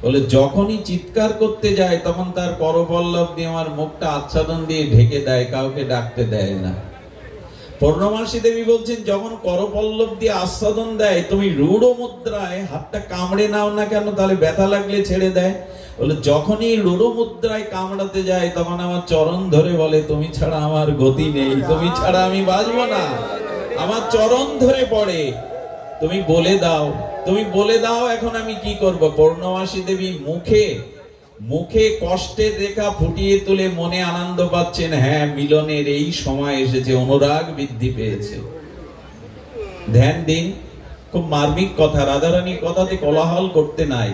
বলে যখনই চিৎকার করতে যায় তখন তার করপল্লব দিয়ে আমার মুখটা আচ্ছাদন দিয়ে ঢেকে দেয়, কাউকে ডাকতে দেয় না। পূর্ণমাসী দেবী বলছেন, যখন করপল্লব দিয়ে আচ্ছাদন দেয়, তুমি রূঢ় মুদ্রায় হাতটা কামড়ে নাও না কেন? তাহলে ব্যথা লাগলে ছেড়ে দেয়। বলে যখনই রূঢ় মুদ্রায় কামড়াতে যায়, তখন আমার চরণ ধরে বলে, তুমি ছাড়া আমার গতি নেই, তুমি ছাড়া আমি বাঁচবো না। আমার চরণ ধরে পড়ে, তুমি বলে দাও, তুমি বলে দাও এখন আমি কি করব। পূর্ণমাসী দেবী মুখে মুখে কষ্টের রেখা ফুটিয়ে তুলে মনে আনন্দ পাচ্ছেন, হ্যাঁ মিলনের এই সময় এসেছে, অনুরাগ বৃদ্ধি পেয়েছে। ধ্যান দিন, খুব মার্মিক কথা, রাধারানীর কথাতে কোলাহল করতে নাই।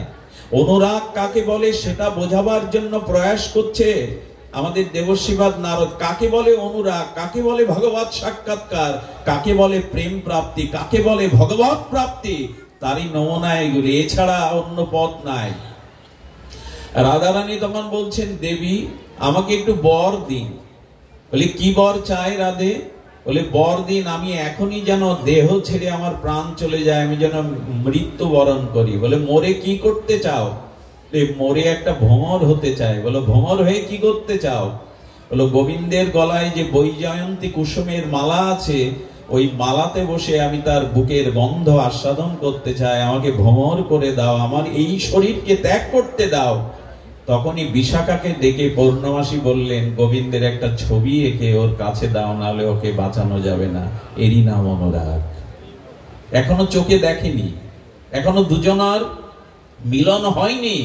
অনুরাগ কাকে বলে সেটা বোঝাবার জন্য প্রয়াস করছে আমাদের দেবর্ষিবাদ নারদ। কাকে বলে অনুরাগ, কাকে বলে ভগবত সাক্ষাৎকার, কাকে বলে প্রেম প্রাপ্তি, কাকে বলে ভগবত প্রাপ্তি, তারই নমুনা এগুলি, এছাড়া অন্য পথ নাই। রাধারানী তখন বলছেন, দেবী আমাকে একটু বর দিন। বলে কি বর চাই রাধে? বলে বর দিন আমি এখনই যেন দেহ ছেড়ে আমার প্রাণ চলে যায়, আমি যেন মৃত্যু বরণ করি। বলে মরে কি করতে চাও? মরে একটা ভ্রমর হতে চাই। বলো ভ্রমর হয়ে কি করতে চাও? বলো গোবিন্দের গলায় যে বৈজয়ন্তী কুসুমের মালা আছে, ওই মালাতে বসে আমি তার বুকের গন্ধ আস্বাদন করতে চাই, আমাকে ভ্রমর করে দাও, আমার এই শরীরকে ত্যাগ করতে দাও। তখনই বিশাখাকে ডেকে পূর্ণমাসী বললেন, গোবিন্দের একটা ছবি এঁকে ওর কাছে দাও, নাহলে ওকে বাঁচানো যাবে না। এরই নাম অনুরাগ। এখনো চোখে দেখেনি, এখনো দুজনার মিলন হয়নি,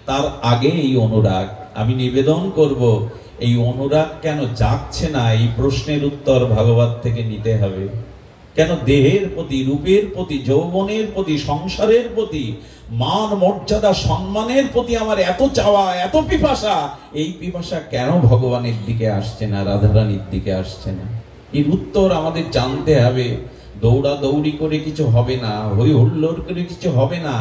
তার আগে এই অনুরাগ। আমি নিবেদন করব, এই অনুরাগ কেন জাগছে না, এই প্রশ্নের উত্তর ভাগবত থেকে নিতে হবে। কেন দেহের প্রতি, রূপের প্রতি, যৌবনের প্রতি, সংসারের প্রতি, মান মর্যাদা সম্মানের প্রতি আমার এত চাওয়া, এত পিপাসা, এই পিপাসা কেন ভগবানের দিকে আসছে না, রাধারানীর দিকে আসছে না? এর উত্তর আমাদের জানতে হবে। দৌড়া দৌড়ি করে কিছু হবে না, হই হুল্লোড় করে কিছু হবে না,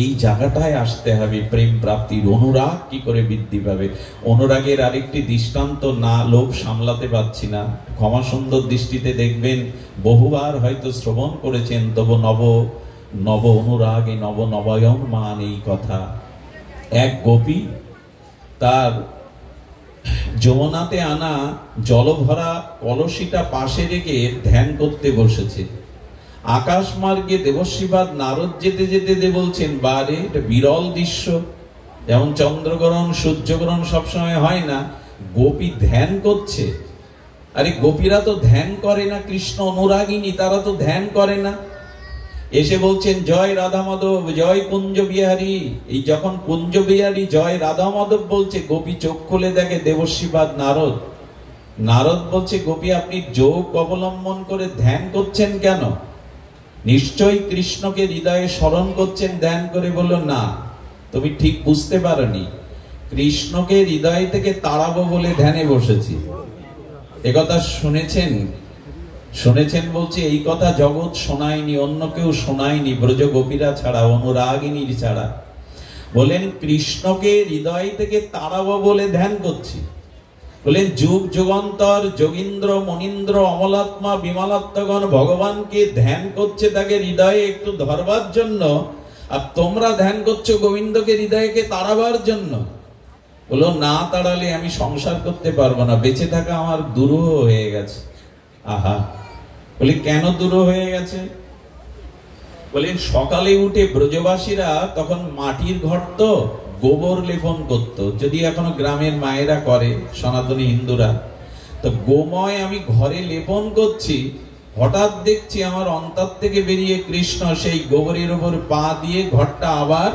এই জায়গাটায় আসতে হবে। প্রেম প্রাপ্তির অনুরাগ কি করে বৃদ্ধি পাবে? অনুরাগের আরেকটি দৃষ্টান্ত না লোভ সামলাতে পারছি না, ক্ষমা সুন্দর দৃষ্টিতে দেখবেন, বহুবার হয়তো শ্রবণ করেছেন, তবু নব নব অনুরাগে নব নবায়ন মান, এই কথা। এক গোপী তার যমুনাতে আনা জলভরা কলসিটা পাশে রেখে ধ্যান করতে বসেছে। আকাশ মার্গে দেবর্ষিবাদ নারদ যেতে যেতে বলছেন, বারে এটা বিরল দৃশ্য, যেমন চন্দ্রগ্রহণ সূর্যগ্রহণ সবসময় হয় না, গোপী ধ্যান করছে। আরে গোপীরা তো ধ্যান করে না, কৃষ্ণ অনুরাগিনী, তারা তো ধ্যান করে না। এসে বলছেন, জয় রাধা মাধব, জয় কুঞ্জ বিহারী। এই যখন কুঞ্জ বিহারী জয় রাধা মাধব বলছে, গোপী চোখ খুলে দেখে দেবর্ষিবাদ নারদ। নারদ বলছে, গোপী আপনি যোগ অবলম্বন করে ধ্যান করছেন কেন? নিশ্চয়ই কৃষ্ণকে হৃদয়ে স্মরণ করছেন ধ্যান করে। বলল না, তুমি ঠিক বুঝতে পারোনি, কৃষ্ণকে হৃদয় থেকে তাড়াবো বলে ধ্যানে বসেছি। একথা শুনেছেন? শুনেছেন বলছে, এই কথা জগৎ শোনায়নি, অন্য কেউ শোনায়নি, ব্রজ গোপীরা ছাড়া, অনুরাগিনীর ছাড়া। বলেন কৃষ্ণকে হৃদয় থেকে তাড়াবো বলে ধ্যান করছি। বলেন যুগ যুগান্তর যোগীন্দ্র মনীন্দ্র অমলাত্মা বিমলাত্মগণ ভগবানকে ধ্যান করছে তাকে হৃদয়ে একটু ধরবার জন্য, আর তোমরা ধ্যান করছো গোবিন্দকে হৃদয়কে তাড়াবার জন্য। বলো না তাড়ালে আমি সংসার করতে পারবো না, বেঁচে থাকা আমার দুরূহ হয়ে গেছে। আহা, বলি কেন দূর হয়ে গেছে? বলেন সকালে উঠে ব্রজবাসীরা তখন মাটির ঘর তো গোবর লেপন করত, যদি এখনো গ্রামের মায়েরা করে, সনাতনী হিন্দুরা। তো গোময় আমি ঘরে লেপন করছি, হঠাৎ দেখছি আমার অন্তর থেকে বেরিয়ে কৃষ্ণ সেই গোবরের উপর পা দিয়ে ঘরটা আবার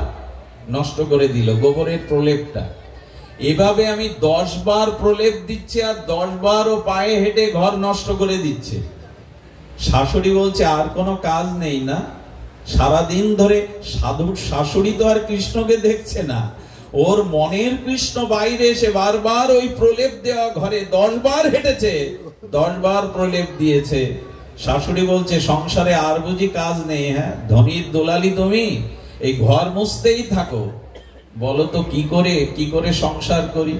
নষ্ট করে দিল, গোবরের প্রলেপটা। এভাবে আমি 10 বার প্রলেপ দিচ্ছি, আর 10 বার ও পায়ে হেঁটে ঘর নষ্ট করে দিচ্ছে। শাশুড়ি বলছে, আর কোনো কাজ নেই না? সারাদিন ধরে সাধুর শাশুড়ি তো আর কৃষ্ণকে দেখছে না, ওর মনের কৃষ্ণ বাইরে এসে বারবার ওই প্রলেপ দেওয়া ঘরে 10 বার হেঁটেছে, 10 বার প্রলেপ দিয়েছে। শাশুড়ি বলছে, সংসারে আর বুঝি কাজ নেই? হ্যাঁ, ধনির দোলালি তুমি, এই ঘর মুছতেই থাকো। বলো তো কি করে সংসার করি?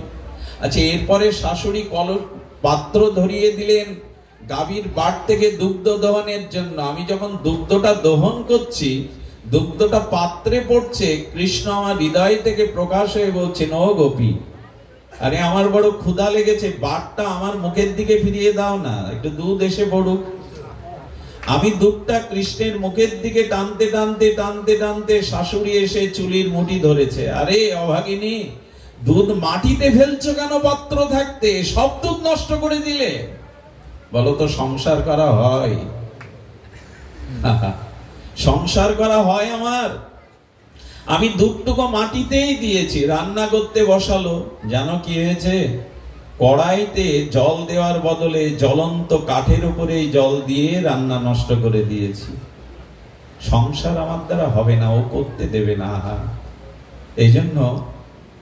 আচ্ছা, এরপরে শাশুড়ি পাত্র ধরিয়ে দিলেন গাভীর বাট থেকে দুগ্ধ দহনের জন্য। আমি যখন দুগ্ধটা দহন করছি, দুগ্ধটা পাত্রে পড়ছে, কৃষ্ণ আমার হৃদয় থেকে প্রকাশ হয়ে বলছেন, ও গোপী, আরে আমার বড় ক্ষুধা লেগেছে, বাটটা আমার মুখের দিকে ফিরিয়ে দাও না, একটু দুধ এসে পড়ুক। আমি দুধটা কৃষ্ণের মুখের দিকে টানতে টানতে টানতে টানতে শাশুড়ি এসে চুলির মুঠি ধরেছে। আরে অভাগিনী, দুধ মাটিতে ফেলছো কেন? পাত্র থাকতে সব দুধ নষ্ট করে দিলে। বলো তো সংসার করা হয়? সংসার করা হয় আমার? আমি দুটুকো মাটিতেই দিয়েছি, রান্না করতে বসালো, জানো কি হয়েছে? কড়াইতে জল দেওয়ার বদলে জ্বলন্ত কাঠের উপরে জল দিয়ে রান্না নষ্ট করে দিয়েছি। সংসার আমার দ্বারা হবে না, ও করতে দেবে না। এই জন্য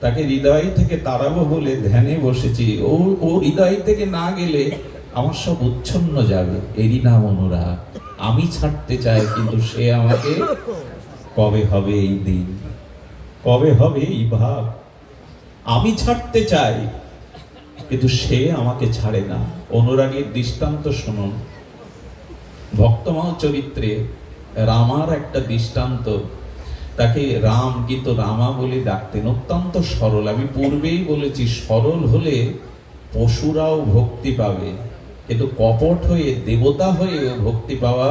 তাকে হৃদয় থেকে তাড়াবো বলে ধ্যানে বসেছি। ও হৃদয় থেকে না গেলে আমার সব উচ্ছন্ন যাবে। এরই নাম অনুরাগ। আমি ছাড়তে চাই, কিন্তু সে আমাকে, কবে হবে এই দিন, কবে হবে এই ভাব? আমি ছাড়তে চাই, কিন্তু সে আমাকে ছাড়ে না। অনুরাগের দৃষ্টান্ত শুনুন। ভক্তমহল চরিত্রে রামার একটা দৃষ্টান্ত। তাকে রাম কিন্তু রামা বলে ডাকতেন। অত্যন্ত সরল। আমি পূর্বেই বলেছি, সরল হলে পশুরাও ভক্তি পাবে, কিন্তু কপট হয়ে দেবতা হয়েও ভক্তি পাওয়া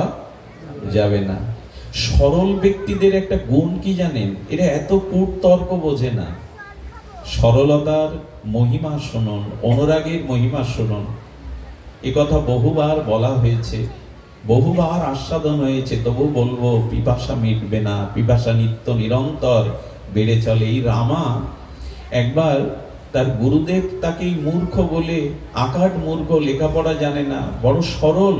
যাবে না। সরল ব্যক্তিদের একটা গুণ কি জানেন? এরা এত কূট তর্ক বোঝে না। সরলতার মহিমা শুনুন, অনুরাগের মহিমা শুনুন। এ কথা বহুবার বলা হয়েছে, বহুবার আস্বাদন হয়েছে, তবু বলবো, পিপাসা মিটবে না। পিপাসা নিত্য নিরন্তর বেড়ে চলে। এই রামা একবার তার গুরুদেব তাকে মূর্খ বলে, আকাট মূর্খ, লেখাপড়া জানে না, বড় সরল,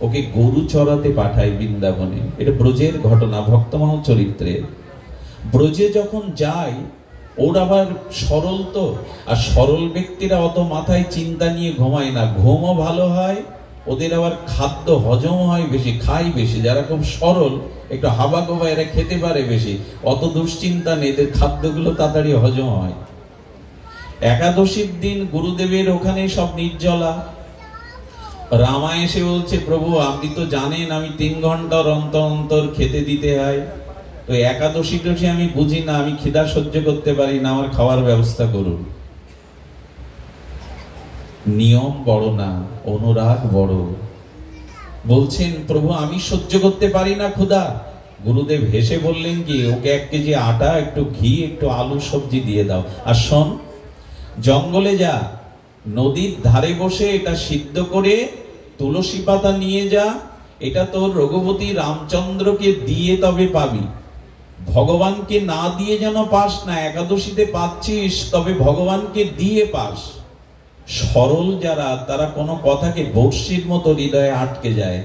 ওকে গরু চড়াতে পাঠায় বৃন্দাবনে। এটা ব্রজের ঘটনা, ভক্তমহল চরিত্রে। ব্রজে যখন যায়, ওর আবার সরল তো, আর সরল ব্যক্তিরা অত মাথায় চিন্তা নিয়ে ঘুমায় না, ঘুমও ভালো হয়, ওদের আবার খাদ্য হজম হয় বেশি, খায় বেশি। যারা খুব সরল, একটু হাবা গোবা, এরা খেতে পারে বেশি, অত দুশ্চিন্তা নেই, এদের খাদ্যগুলো তাড়াতাড়ি হজম হয়। একাদশীর দিন গুরুদেবের ওখানে সব নির্জলা। রামা এসে বলছে, প্রভু আপনি তো জানেন আমি 3 ঘন্টার অন্তর অন্তর খেতে দিতে হয়, তো একাদশী টসী আমি বুঝি না, আমি খিদা সহ্য করতে পারি না, আমার খাওয়ার ব্যবস্থা করুন। নিয়ম বড় না, অনুরাগ বড়। বলছেন, প্রভু আমি সহ্য করতে পারি না ক্ষুধা। গুরুদেব হেসে বললেন কি, ওকে 1 কেজি আটা, একটু ঘি, একটু আলু সবজি দিয়ে দাও, আর শোন, জঙ্গলে যা, নদীর ধারে বসে এটা সিদ্ধ করে তুলসী পাতা নিয়ে যা, এটা তোর রঘুপতি রামচন্দ্রকে দিয়ে তবে পাবি, ভগবানকে না দিয়ে যেন পাস না। একাদশীতে পাচ্ছিস, তবে ভগবানকে দিয়ে পাস। সরল যারা, তারা কোনো কথাকে বর্ষির মতো হৃদয়ে আটকে যায়।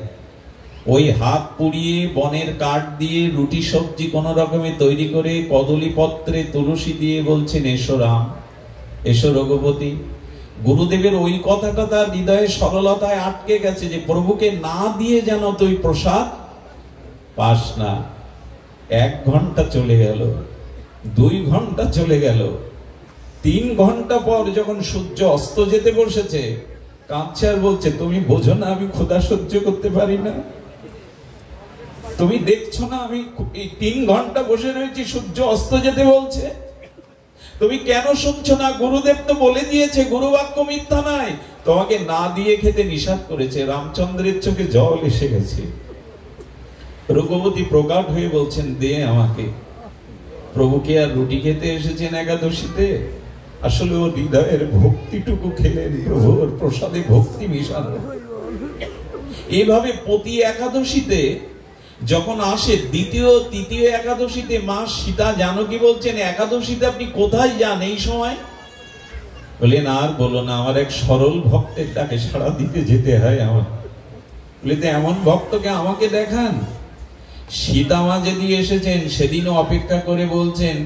ওই হাত পুড়িয়ে বনের কাঠ দিয়ে রুটি সবজি কোন রকমে তৈরি করে কদলী পত্রে তুলসী দিয়ে বলছেন, এসো রাম, এসো রঘুপতি। গুরুদেবের ওই কথাটা তার হৃদয়ে সরলতায় আটকে গেছে, যে প্রভুকে না দিয়ে যেন তুই প্রসাদ পাস না। 1 ঘন্টা চলে গেল, 2 ঘন্টা চলে গেল, 3 ঘন্টা পর যখন সূর্য অস্ত যেতে বসেছে, কাঁদছে আর বলছে, তুমি বোঝো না আমি ক্ষুধা সহ্য করতে পারি না? তুমি দেখছো না আমি এই 3 ঘন্টা বসে রয়েছি, সূর্য অস্ত যেতে বলছে, তুমি কেন শুনছো না? গুরুদেব তো বলে দিয়েছে, গুরু বাক্য মিথ্যা নাই, তোমাকে না দিয়ে খেতে নিষেধ করেছে। রামচন্দ্রের চোখে জল এসে গেছে। রঘুপতি প্রকাট হয়ে বলছেন, দে আমাকে। প্রভুকে আর রুটি খেতে এসেছেন একাদশীতে? আসলে ও হৃদয়ের ভক্তিটুকু খেলেন, প্রভুর প্রসাদে ভক্তি মিশানো। এইভাবে প্রতি একাদশীতে যখন আসে, দ্বিতীয় তৃতীয় একাদশীতে মা সীতা জানকী বলছেন, একাদশীতে আপনি কোথায় যান এই সময়? বলেন, আর বলো না, আমার এক সরল ভক্তের ডাকে সাড়া দিতে যেতে হয় আমার। বলে, এমন ভক্তকে আমাকে দেখান। সীতা মা যেদিন এসেছেন, সেদিনও অপেক্ষা করে বলছেন,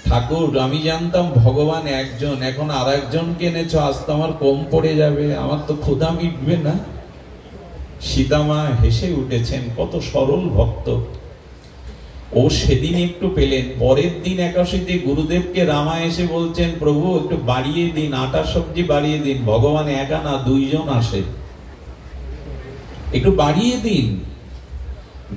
ঠাকুর আমি জানতাম ভগবান একজন, এখন আর একজনকে এনেছো, আজ তো আমার কম পড়ে যাবে, আমার তো ক্ষুধা মিটবে না। সীতা মা হেসে উঠেছেন, কত সরল ভক্ত। ও সেদিন একটু পেলেন। পরের দিন একাদশীতে গুরুদেবকে রামা এসে বলছেন, প্রভু একটু বাড়িয়ে দিন, আটা সবজি বাড়িয়ে দিন, ভগবান একা না 2 জন আসে, একটু বাড়িয়ে দিন।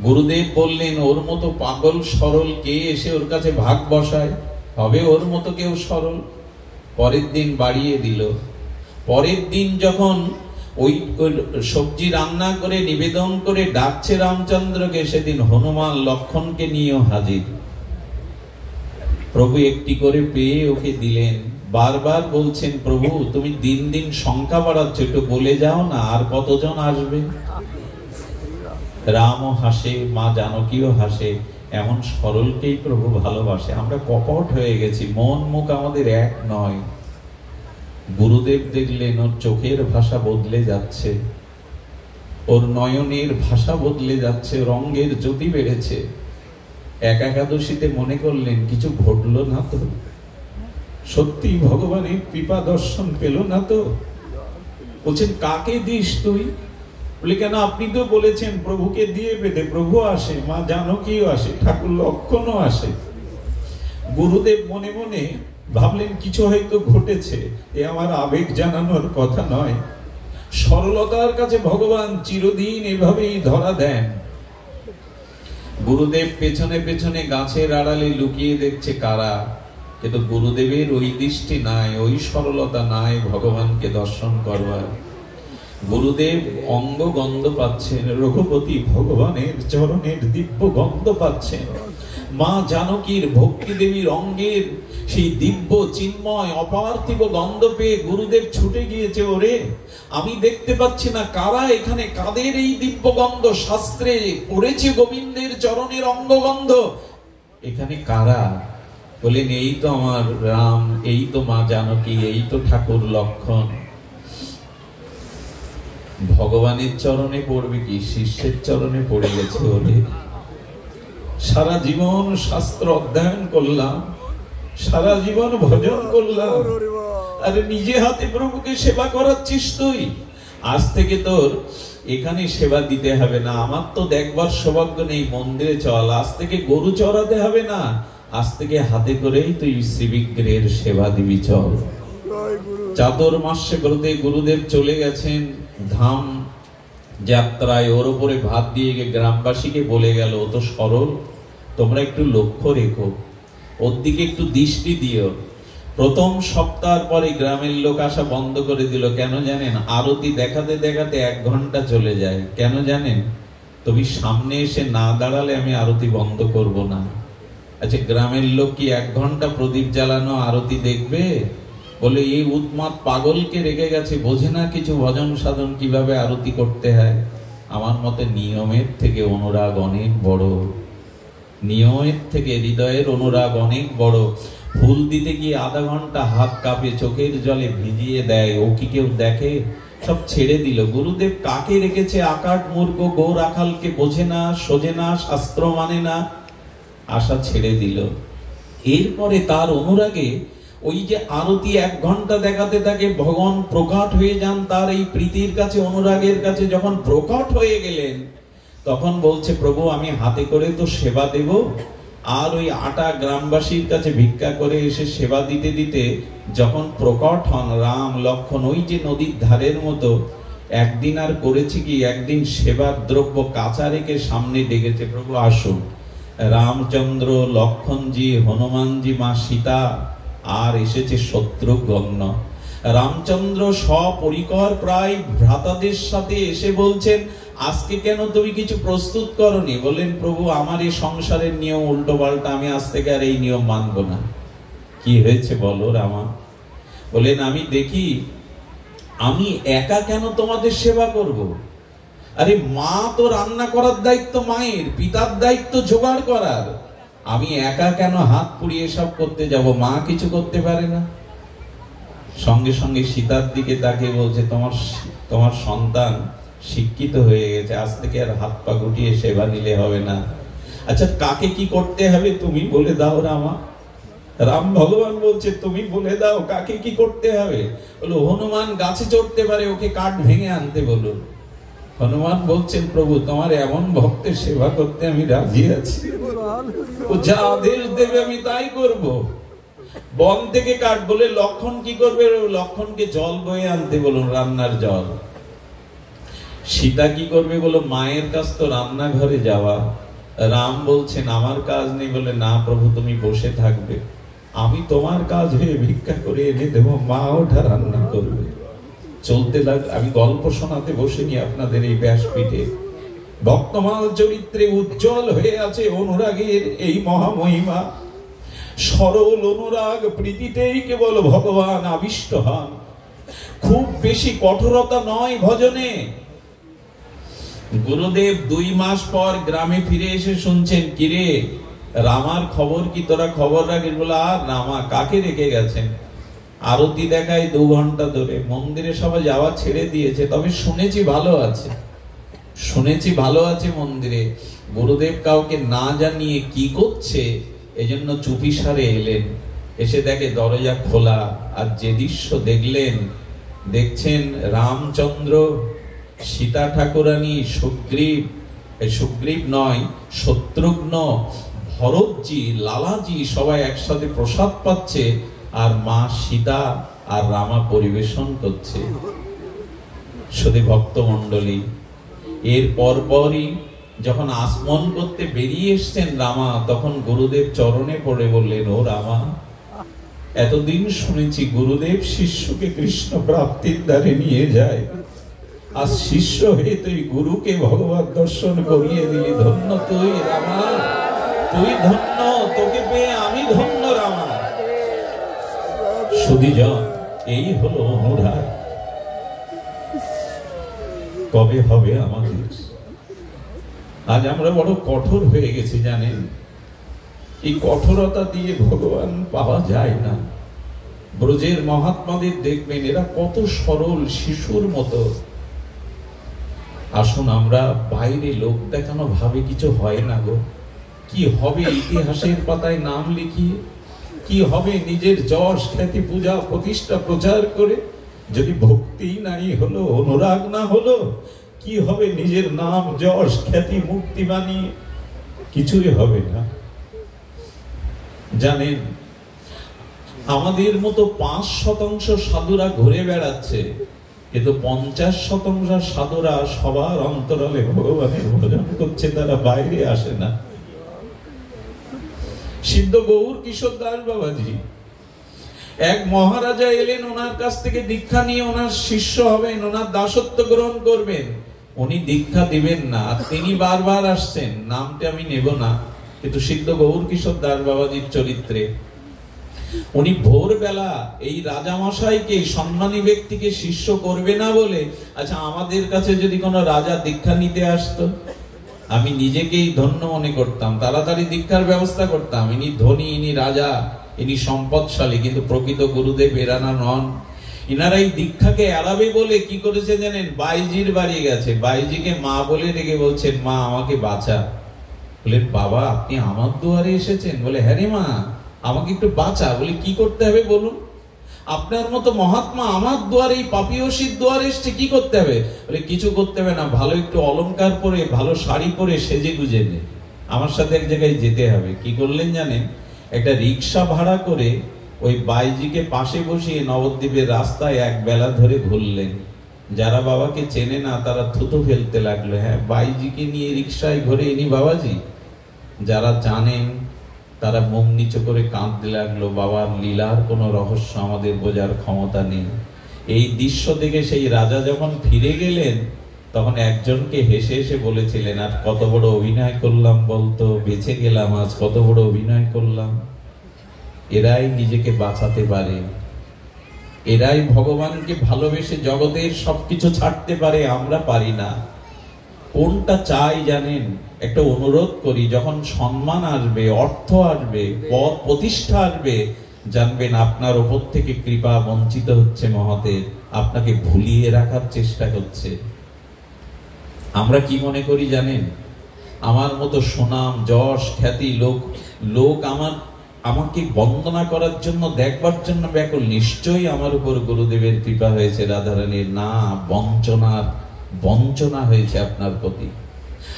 গুরুদেব বললেন, ওর মতো পাগল সরল কে এসে ওর কাছে ভাগ বসায়? হবে ওর মতো কেউ সরল? পরের দিন বাড়িয়ে দিল। পরের দিন যখন ওই সবজি রান্না করে নিবেদন করে ডাকছে রামচন্দ্রকে, সেদিন হনুমান লক্ষণকে নিয়েও হাজির। প্রভু একটি করে পেয়ে ওকে দিলেন। বারবার বলছেন, প্রভু তুমি দিন দিন সংখ্যা বাড়াচ্ছ, একটু বলে যাও না আর কতজন আসবে। রামও হাসে, মা জানকীও হাসে, এমন সরলকেই প্রভু ভালোবাসে। আমরা কপট হয়ে গেছি, মন মুখ আমাদের এক নয়। গুরুদেব দেখলেন ওর চোখের ভাষা বদলে যাচ্ছে, ওর নয়নের ভাষা বদলে যাচ্ছে, রঙের জ্যোতি বেড়েছে। একাদশীতে মনে করলেন কিছু ঘটলো না তো? সত্যি ভগবানের কৃপা দর্শন পেল না তো? বলছেন কাকে দিস তুই? বলে কেন, আপনি তো বলেছেন প্রভুকে দিয়ে পেতে। প্রভু আসে, মা জানকীও আসে, ঠাকুর লক্ষণও আসে। গুরুদেব মনে মনে ভাবলেন কিছু হয়তো ঘটেছে, এ আমার আবেগ জানানোর কথা নয়। সরলতার কাছে ভগবান চিরদিন এভাবেই ধরা দেন। গুরুদেব পেছনে পেছনে গাছের আড়ালে লুকিয়ে দেখছে কারা, কিন্তু গুরুদেবের ওই দৃষ্টি নাই, ওই সরলতা নাই ভগবানকে দর্শন করবার। গুরুদেব অঙ্গ গন্ধ পাচ্ছেন, রঘুপতি ভগবানের চরণের দিব্য গন্ধ পাচ্ছেন। মা জানকীর ভক্তি দেবীর অঙ্গের সেই দিব্য চিন্ময় অপার্থিব গন্ধ পেয়ে গুরুদেব ছুটে গিয়েছে, ওরে আমি দেখতে পাচ্ছি না কারা এখানে, কাদের এই দিব্য গন্ধ? শাস্ত্রে পড়েছে গোবিন্দের চরণের অঙ্গগন্ধ, এখানে কারা? বলেন এই তো আমার রাম, এই তো মা জানকী, এই তো ঠাকুর লক্ষণ। ভগবানের চরণে পড়বে কি, শিষ্যের চরণে পড়ে গেছে। ওরে সারা জীবন শাস্ত্র অধ্যয়ন করলাম, সারা জীবন ভজন করলাম, আরে নিজে হাতে প্রভুকে সেবা করাচ্ছিস তুই। আজ থেকে তোর এখানে সেবা দিতে হবে না, আমার তো দেখবার সৌভাগ্য নেই, মন্দিরে চল। আজ থেকে গরু চড়াতে হবে না, আজ থেকে হাতে করেই তুই শ্রীবিগ্রহের সেবা দিবি, চল। চাতুর্মাস্যে ব্রতে গুরুদেব চলে গেছেন ধাম যাত্রায়, ওর উপরে ভাত দিয়ে গ্রামবাসীকে বলে গেল, ও তো সরল, তোমরা একটু লক্ষ্য রেখো, ওর দিকে একটু দৃষ্টি দিও। প্রথম সপ্তাহ পরে গ্রামের লোক আসা বন্ধ করে দিল। কেন জানেন? আরতি দেখাতে দেখাতে 1 ঘন্টা চলে যায়। কেন জানেন? তুমি সামনে এসে না দাঁড়ালে আমি আরতি বন্ধ করব না। আচ্ছা, গ্রামের লোক কি 1 ঘন্টা প্রদীপ জ্বালানো আরতি দেখবে? বলে এই উন্মাদ পাগলকে রেখে গেছে, বোঝে না কিছু ভজন সাধন কিভাবে আরতি করতে হয়। আমার মতে নিয়মের থেকে অনুরাগ অনেক বড়, নিয়মের থেকে হৃদয়ের অনুরাগ অনেক বড়। ফুল দিতে গিয়ে আধা ঘন্টা হাত কাঁপে, চোখের জলে ভিজিয়ে দেয়, ও কি কেউ দেখে? সব ছেড়ে দিল। গুরুদেব কাকে রেখেছে? আকাট মূর্খ গো রাখালকে, বোঝে না, সোজে না, শাস্ত্র মানে না, আশা ছেড়ে দিল। এরপরে তার অনুরাগে ওই যে আরতি 1 ঘন্টা দেখাতে থাকে, ভগবান প্রকট হয়ে যান তার এই প্রীতির কাছে, অনুরাগের কাছে। যখন প্রকট হয়ে গেলেন তখন বলছে, প্রভু আমি হাতে করে তো সেবা দেব, আর ওই আটা গ্রামবাসীর কাছে ভিক্ষা করে এসে সেবা দিতে দিতে যখন প্রকট হন রাম লক্ষণ, ওই যে নদীর ধারের মতো, একদিন আর করেছি কি, একদিন সেবার দ্রব্য কাঁচা রেখে সামনে ডেকেছে, প্রভু আসুন। রামচন্দ্র, লক্ষণজি, হনুমানজি, মা সীতা, আর এসেছে শত্রুঘ্ন। রামচন্দ্র সপরিকর প্রায় ভ্রাতাদের সাথে এসে বলছেন, আজকে কেন তুমি কিছু প্রস্তুত করনি? বলেন, প্রভু আমার এই সংসারের নিয়ম উল্টো পাল্টা, আমি আজ থেকে আর এই নিয়ম মানব না। কি হয়েছে বলো রামা? বলেন, আমি দেখি আমি একা কেন তোমাদের সেবা করব? আরে মা তো রান্না করার দায়িত্ব মায়ের, পিতার দায়িত্ব জোগাড় করার, আমি একা কেন হাত পুড়িয়ে সব করতে যাব? মা কিছু করতে পারে না? সঙ্গে সঙ্গে সীতার দিকে তাকিয়ে বলছে, তোমার সন্তান শিক্ষিত হয়ে গেছে, আজ থেকে আর হাত পা গুটিয়ে সেবা নিলে হবে না। আচ্ছা, কাকে কি করতে হবে তুমি বলে দাও রামা। রাম ভগবান বলছে, তুমি বলে দাও কাকে কি করতে হবে। বলো, হনুমান গাছে চড়তে পারে, ওকে কাঠ ভেঙে আনতে বলুন। হনুমান বলছেন, প্রভু তোমার এমন ভক্তের সেবা করতে আমি রাজি আছি, ও যা আদেশ দেবে আমি তাই করব। বন থেকে কাঠ। বলে লক্ষণ কি করবে? লক্ষণকে জল বয়ে আনতে বলুন, রান্নার জল। সীতা কি করবে? বলো মায়ের কাছ তো রান্নাঘরে যাওয়া। রাম বলছেন, আমার কাজ নেই। বলে না প্রভু, তুমি বসে থাকবে, আমি তোমার কাজ হয়ে ভিক্ষা করে এনে দেবো, মা ওটা রান্না করবে। চলতে লাগ। আমি গল্প শোনাতে বসিনি আপনাদের এই ব্যাসপীঠে। ভক্তমাল চরিত্রে উজ্জ্বল হয়ে আছে অনুরাগের এই মহামহিমা। সরল অনুরাগ প্রীতিতেই কেবল ভগবান আবিষ্ট হন। খুব বেশি কঠোরতা নয় ভজনে। গুরুদেব 2 মাস পর গ্রামে ফিরে এসে শুনছেন, কিরে রামার খবর কি, তোরা খবর রাখিস? বলে, আর রামা কাকে রেখে গেছেন? আরতি দেখায় 2 ঘন্টা ধরে, মন্দিরে সবাই যাওয়া ছেড়ে দিয়েছে, তবে শুনেছি ভালো আছে, শুনেছি ভালো আছে মন্দিরে। গুরুদেব কাউকে না জানিয়ে কি করছে এজন্য চুপিসারে এলেন, এসে দেখে দরজা খোলা। আর যে দৃশ্য দেখলেন, দেখছেন রামচন্দ্র, সীতা ঠাকুরানী, সুগ্রীব, সুগ্রীব নয় শত্রুঘ্ন, ভরতজি, লালাজি সবাই একসাথে প্রসাদ পাচ্ছে, আর মা সীতা আর রামা পরিবেশন করছে। শুধু ভক্তমণ্ডলী, এর পরপরই যখন আসমন করতে বেরিয়ে এসছেন রামা, তখন গুরুদেব চরণে পড়ে বললেন, ও রামা, এতদিন শুনেছি গুরুদেব শিষ্যকে কৃষ্ণ প্রাপ্তির দ্বারে নিয়ে যায়, আর শিষ্য হয়ে তুই গুরুকে ভগবত দর্শন করিয়ে দিলি। ধন্য তুই রামা, তুই ধন্য, তোকে পেয়ে আমি ধন্য রামা। সুধীজন, এই হলো অনুরাগ। কবে হবে আমাদের? আজ আমরা বড় কঠোর হয়ে গেছি জানেন। এই কঠোরতা দিয়ে ভগবান পাওয়া যায় না। ব্রজের মহাত্মাদের দেখবেন, এরা কত সরল, শিশুর মতো। আসুন আমরা বাইরে লোক দেখানো ভাবে কিছু হয় না গো। কি হবে ইতিহাসের পাতায় নাম লিখিয়ে? কি হবে নিজের যশ খ্যাতি পূজা প্রতিষ্ঠা প্রচার করে? যদি ভক্তি নাই হলো, অনুরাগ না হলো, কি হবে নিজের নাম যশ খ্যাতি মুক্তি বানিয়ে? কিছুই হবে না। জানেন, আমাদের মতো 5% সাধুরা ঘুরে বেড়াচ্ছে, কিন্তু 50% সাধুরা সবার অন্তরালে ভগবানের ভজন করছে, তারা বাইরে আসে না। সিদ্ধ গৌর কিশোর দাস বাবাজি, এক মহারাজা এলেন, ওনার কাছ থেকে দীক্ষা নিয়ে ওনার শিষ্য হবেন, ওনার দাসত্ব গ্রহণ করবেন। উনি দীক্ষা দিবেন না, তিনি বারবার আসছেন, নামটা আমি নেব না, কিন্তু সিদ্ধ গৌর কিশোর দাস বাবাজির চরিত্রে উনি ভোরবেলা এই রাজামশাইকে, সম্মানী ব্যক্তিকে শিষ্য করবে না বলে, আচ্ছা আমাদের কাছে যদি কোনো রাজা দীক্ষা নিতে আসতো, আমি নিজেকেই ধন্য মনে করতাম, তাড়াতাড়ি দীক্ষার ব্যবস্থা করতাম। ইনি ধনী, ইনি রাজা, ইনি সম্পদশালী, কিন্তু প্রকৃত গুরুদেব এরানা নন। ইনারা এই দীক্ষাকে এড়াবে বলে কি করেছে জানেন? বাইজির বাড়ি গেছে, বাইজিকে মা বলে রেখে বলছেন, মা আমাকে বাঁচা। বলে, বাবা আপনি আমার দুয়ারে এসেছেন? বলে, হ্যাঁ রে মা, আমাকে একটু বাঁচা। বলে, কি করতে হবে বলুন? আপনার মতো মহাত্মা আমার দুয়ারে, এই পাপিয়সীর দুয়ারে এসছে, কি করতে হবে? বলে, কিছু করতে হবে না, ভালো একটু অলংকার পরে, ভালো শাড়ি পরে সেজে গুজে নে, আমার সাথে এক জায়গায় যেতে হবে। কি করলেন জানেন? একটা রিক্সা ভাড়া করে ওই বাইজিকে পাশে বসিয়ে নবদ্বীপের রাস্তায় এক বেলা ধরে ঘুরলেন। যারা বাবাকে চেনে না তারা থুতু ফেলতে লাগলো, হ্যাঁ বাইজিকে নিয়ে রিক্সায় ঘুরে ইনি বাবাজি। যারা জানেন তারা মুখ নিচু করে কাঁদতে লাগলো, বাবার লীলার কোনো রহস্য আমাদের বোঝার ক্ষমতা নেই। এই দৃশ্য দেখে সেই রাজা যখন ফিরে গেলেন, তখন একজনকে হেসে হেসে বলেছিলেন, আর কত বড় অভিনয় করলাম বলতো, বেঁচে গেলাম, আজ কত বড় অভিনয় করলাম। এরাই নিজেকে বাঁচাতে পারে, এরাই ভগবানকে ভালোবেসে জগতের সবকিছু ছাড়তে পারে, আমরা পারি না। কোনটা চাই জানেন? একটা অনুরোধ করি, যখন সম্মান আসবে, অর্থ আসবে, পদ প্রতিষ্ঠা আসবে, জানবেন আপনার উপর থেকে কৃপা বঞ্চিত হচ্ছে মহতের, আপনাকে ভুলিয়ে রাখার চেষ্টা করছে। আমরা কি মনে করি জানেন? আমার মতো সুনাম যশ খ্যাতি লোক আমাকে বন্দনা করার জন্য, দেখবার জন্য ব্যাকুল। নিশ্চয়ই আমার উপর গুরুদেবের কৃপা হয়েছে, রাধারানীর না, বঞ্চনা হয়েছে আপনার প্রতি।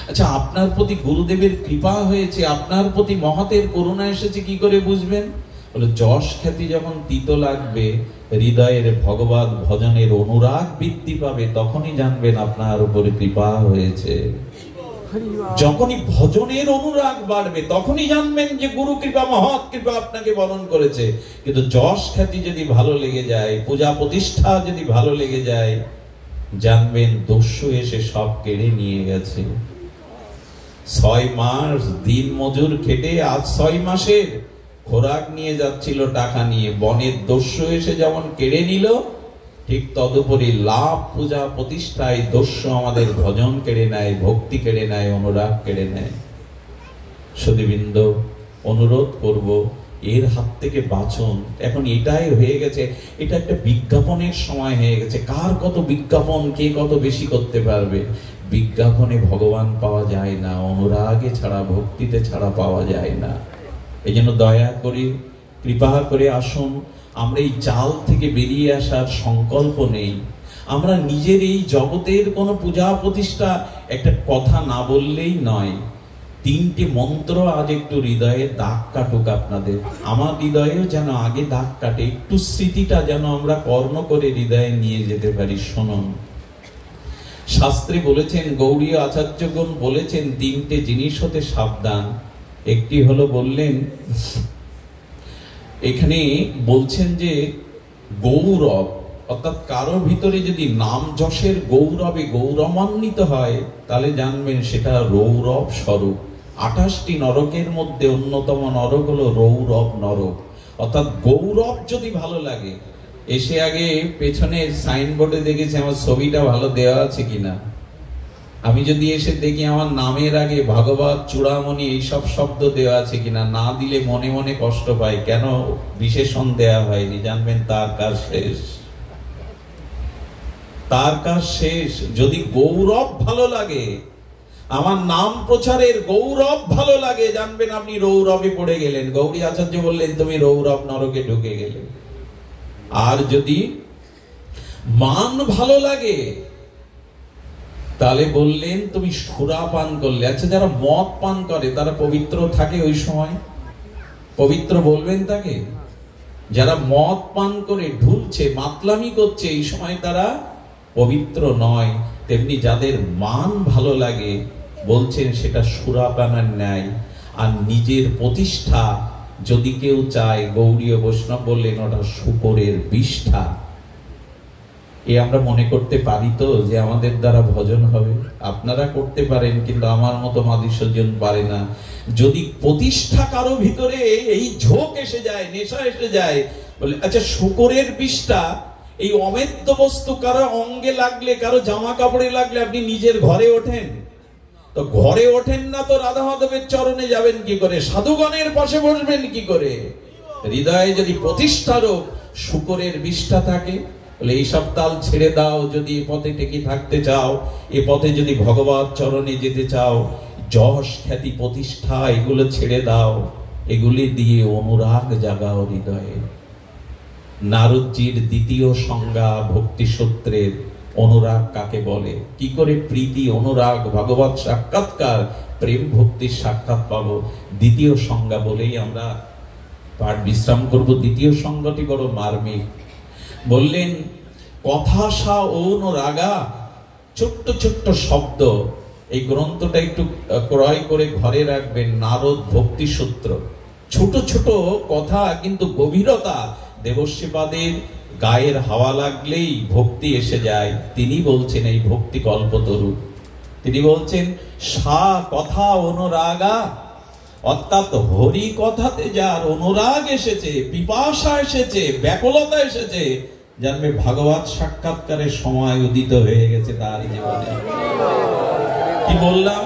আচ্ছা, আপনার প্রতি গুরুদেবের কৃপা হয়েছে, আপনার প্রতি মহতের করুণা এসেছে, কি করে বুঝবেন? বলে, যশ খ্যাতি যখন তিতো লাগবে, হৃদয়ের ভগবত ভজনের অনুরাগ বৃদ্ধি পাবে, তখনই জানবেন আপনার উপরে কৃপা হয়েছে। যখনই ভজনের অনুরাগ বাড়বে, তখনই জানবেন যে গুরু কৃপা, মহৎ কৃপা আপনাকে বরণ করেছে। কিন্তু যশ খ্যাতি যদি ভালো লেগে যায়, পূজা প্রতিষ্ঠা যদি ভালো লেগে যায়, জানবেন দস্যু এসে সব কেড়ে নিয়ে গেছে। 6 মাস দিন মজুর খেটে আজ 6 মাসের খোরাক নিয়ে যাচ্ছিল টাকা নিয়ে, বনের দস্যু এসে যেমন কেড়ে নিল, ঠিক তদুপরি লাভ পূজা প্রতিষ্ঠায় দস্যু আমাদের ভজন কেড়ে নেয়, ভক্তি কেড়ে নেয়, অনুরাগ কেড়ে নেয়। সুধীবৃন্দ, অনুরোধ করব এর হাত থেকে বাঁচুন। এখন এটাই হয়ে গেছে, এটা একটা বিজ্ঞাপনের সময় হয়ে গেছে। কার কত বিজ্ঞাপন, কে কত বেশি করতে পারবে। বিজ্ঞাপনে ভগবান পাওয়া যায় না, অনুরাগে ছাড়া, ভক্তিতে ছাড়া পাওয়া যায় না। এই জন্য দয়া করে, কৃপা করে আসুন, আমরা এই জাল থেকে বেরিয়ে আসার সংকল্প নেই। আমরা নিজের এই জগতের কোনো পূজা প্রতিষ্ঠা একটা কথা না বললেই নয়। 3টে মন্ত্র আজ একটু হৃদয়ে দাগ কাটুক আপনাদের। আমার হৃদয়েও যেন আগে দাগ কাটে, একটু স্মৃতিটা যেন আমরা কর্ণ করে হৃদয়ে নিয়ে যেতে পারি। শুনুন, শাস্ত্রে বলেছেন, গৌড়ীয় আচার্যগণ বলেছেন 3টে জিনিস হতে সাবধান। একটি হলো, বললেন এখানে বলছেন যে গৌরব, অর্থাৎ কারো ভিতরে যদি নাম যশের গৌরবে গৌরবান্বিত হয় তাহলে জানবেন সেটা রৌরব স্বরূপ। 28টি নরকের মধ্যে অন্যতম নরক হলো রৌরব নরক। অর্থাৎ গৌরব যদি ভালো লাগে, এসে আগে পেছনে সাইনবোর্ডে দেখেছি আমার ছবিটা ভালো দেওয়া আছে কিনা। আমি যদি এসে দেখি আমার নামের আগে ভাগবত, চূড়ামণি এইসব শব্দ দেওয়া আছে কিনা, না দিলে মনে মনে কষ্ট পাই, কেন বিশেষণ দেয়া হয়নি, জানবেন তার কাজ শেষ, তার কাজ শেষ। যদি গৌরব ভালো লাগে, আমার নাম প্রচারের গৌরব ভালো লাগে, জানবেন আপনি রৌরবে পড়ে গেলেন। গৌরী আচার্য বললেন তুমি রৌরব নরকে ঢুকে গেলে। আর যদি মান ভালো লাগে তাহলে বললেন তুমি সুরা পান করলে। আচ্ছা, যারা মদ পান করে তারা পবিত্র থাকে ওই সময়? পবিত্র বলবেন তাকে? যারা মদ পান করে ঢুলছে, মাতলামি করছে, এই সময় তারা পবিত্র নয়। তেমনি যাদের মান ভালো লাগে বলছেন সেটা সুরাপানের ন্যায়। আর নিজের প্রতিষ্ঠা যদি কেউ চায়, গৌড়ীয় বৈষ্ণব বললেন ওটা শুকরের বিষ্ঠা। এ আমরা মনে করতে পারি তো যে আমাদের দ্বারা ভজন হবে? আপনারা করতে পারেন, কিন্তু আমার মতো মাধুর্যজন পারে না। যদি প্রতিষ্ঠা কারো ভিতরে এই ঝোঁক এসে যায়, নেশা এসে যায়, বলে আচ্ছা শুকরের বিষ্ঠা, এই অমেদ্য বস্তু কারো অঙ্গে লাগলে, কারো জামা কাপড়ে লাগলে আপনি নিজের ঘরে ওঠেন? তো ঘরে ওঠেন না তো রাধা মাধবের চরণে যাবেন কি করে? সাধুগণের পাশে বসবেন কি করে? হৃদয়ে যদি প্রতিষ্ঠারও শুকরের বিষ্ঠা থাকে, বলে এইসব তাল ছেড়ে দাও। যদি এ পথে টেকে থাকতে চাও, এ পথে যদি ভগবত চরণে যেতে চাও, যশ খ্যাতি প্রতিষ্ঠা এগুলো ছেড়ে দাও, এগুলি দিয়ে অনুরাগ জাগাও হৃদয়ে। নারদজির দ্বিতীয় সংজ্ঞা ভক্তি সূত্রের অনুরাগ কাকে বলে, কি করে প্রীতি অনুরাগ ভগবত সাক্ষাৎকার প্রেম ভক্তির সাক্ষাৎ পাবো, দ্বিতীয় সংজ্ঞা বলেই আমরা পাঠ বিশ্রাম করব। দ্বিতীয় সংজ্ঞাটি বড় মার্মিক। বললেন কথা সা অনুরাগা, ছোট্ট ছোট্ট শব্দ। এই গ্রন্থটা একটু ক্রয় করে ঘরে রাখবেন, নারদ ভক্তি সূত্র। ছোট ছোট কথা কিন্তু গভীরতা। দেবশ্রীপাদের গায়ের হাওয়া লাগলেই ভক্তি এসে যায়। তিনি বলছেন এই ভক্তি কল্পতরু। তিনি বলছেন সা কথা অনুরাগা, অর্থাৎ হরি কথাতে যার অনুরাগ এসেছে, পিপাসা এসেছে, ব্যাকুলতা এসেছে, জানবে ভাগবত সাক্ষাৎকারের সময় উদিত হয়ে গেছে তার জীবনে। কি বললাম?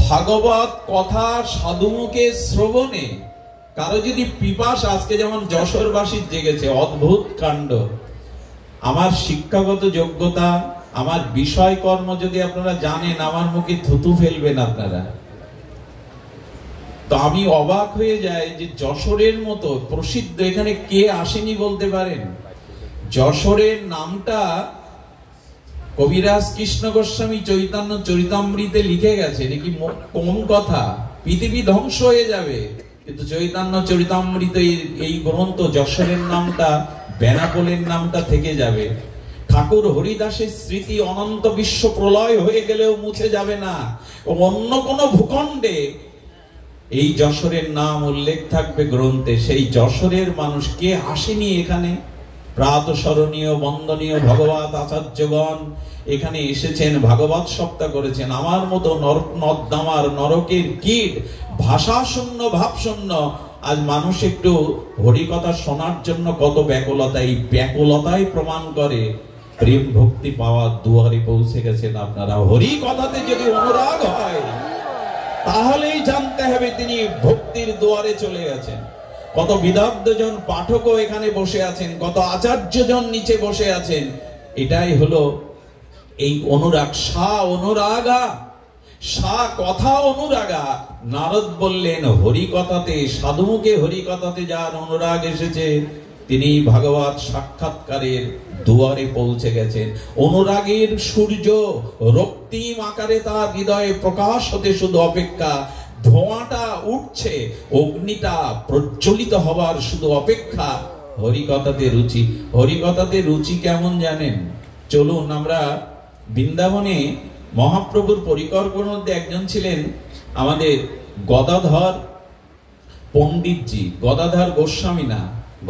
ভাগবত কথা সাধুমুখে শ্রবণে কারো যদি পিপাসা, আজকে যেমন যশোরবাসীর জেগেছে, অদ্ভুত কাণ্ড। আমার শিক্ষাগত যোগ্যতা, আমার বিষয় কর্ম যদি আপনারা জানেন, আমার মুখে থুতু ফেলবেন আপনারা। তো আমি অবাক হয়ে যাই যে যশোরের মতো প্রসিদ্ধ, এখানে কে আসেনি বলতে পারেন? যশোরের নামটা কবিরাজ কৃষ্ণ গোস্বামী চৈতন্য চরিতামৃতে লিখে গেছে। নাকি কোন কথা, পৃথিবী ধ্বংস হয়ে যাবে, কিন্তু চৈতন্য চরিতামৃত এই গ্রন্থ যশোরের নামটা, বেনাপোলের নামটা থেকে যাবে। ঠাকুর হরিদাসের স্মৃতি অনন্ত বিশ্ব প্রলয় হয়ে গেলেও মুছে যাবে না। অন্য কোন ভূখণ্ডে এই যশোরের নাম উল্লেখ থাকবে গ্রন্থে। সেই যশোরের মানুষ কে আসেনি এখানে? প্রাতঃস্মরণীয় বন্দনীয় ভগবত আচার্যগণ এখানে এসেছেন, ভাগবত সপ্তাহ করেছেন। আমার মতো নরদামার নরকের কীট, ভাষা শূন্য ভাব শূন্য, আজ মানুষ একটু হরি কথা শোনার জন্য কত ব্যাকুলতা, এই ব্যাকুলতাই প্রমাণ করে প্রেম ভক্তি পাওয়ার দুয়ারে পৌঁছে গেছেন আপনারা। হরি কথাতে যদি অনুরাগ হয় তাহলেই জানতে হবে তিনি ভক্তির দুয়ারে চলে গেছেন। কত বিদগ্ধজন পাঠকও এখানে বসে আছেন, কত আচার্যজন নিচে বসে আছেন। এটাই হলো এই অনুরাগ। সা অনুরাগা, সা কথা অনুরাগা। নারদ বললেন হরি কথাতে, সাধুমুখে হরি কথাতে যার অনুরাগ এসেছে তিনি ভগবত সাক্ষাৎকারের দুয়ারে পৌঁছে গেছেন। অনুরাগের সূর্য রক্তিম আকারে তার হৃদয়ে প্রকাশ হতে শুধু অপেক্ষা। ধোঁয়াটা উঠছে, অগ্নিটা প্রজ্বলিত হবার শুধু অপেক্ষা। হরিকথাতে রুচি। হরিকথাতে রুচি কেমন জানেন? চলুন আমরা বৃন্দাবনে মহাপ্রভুর পরিকল্পনার মধ্যে একজন ছিলেন আমাদের গদাধর পণ্ডিতজি। গদাধর গোস্বামী না,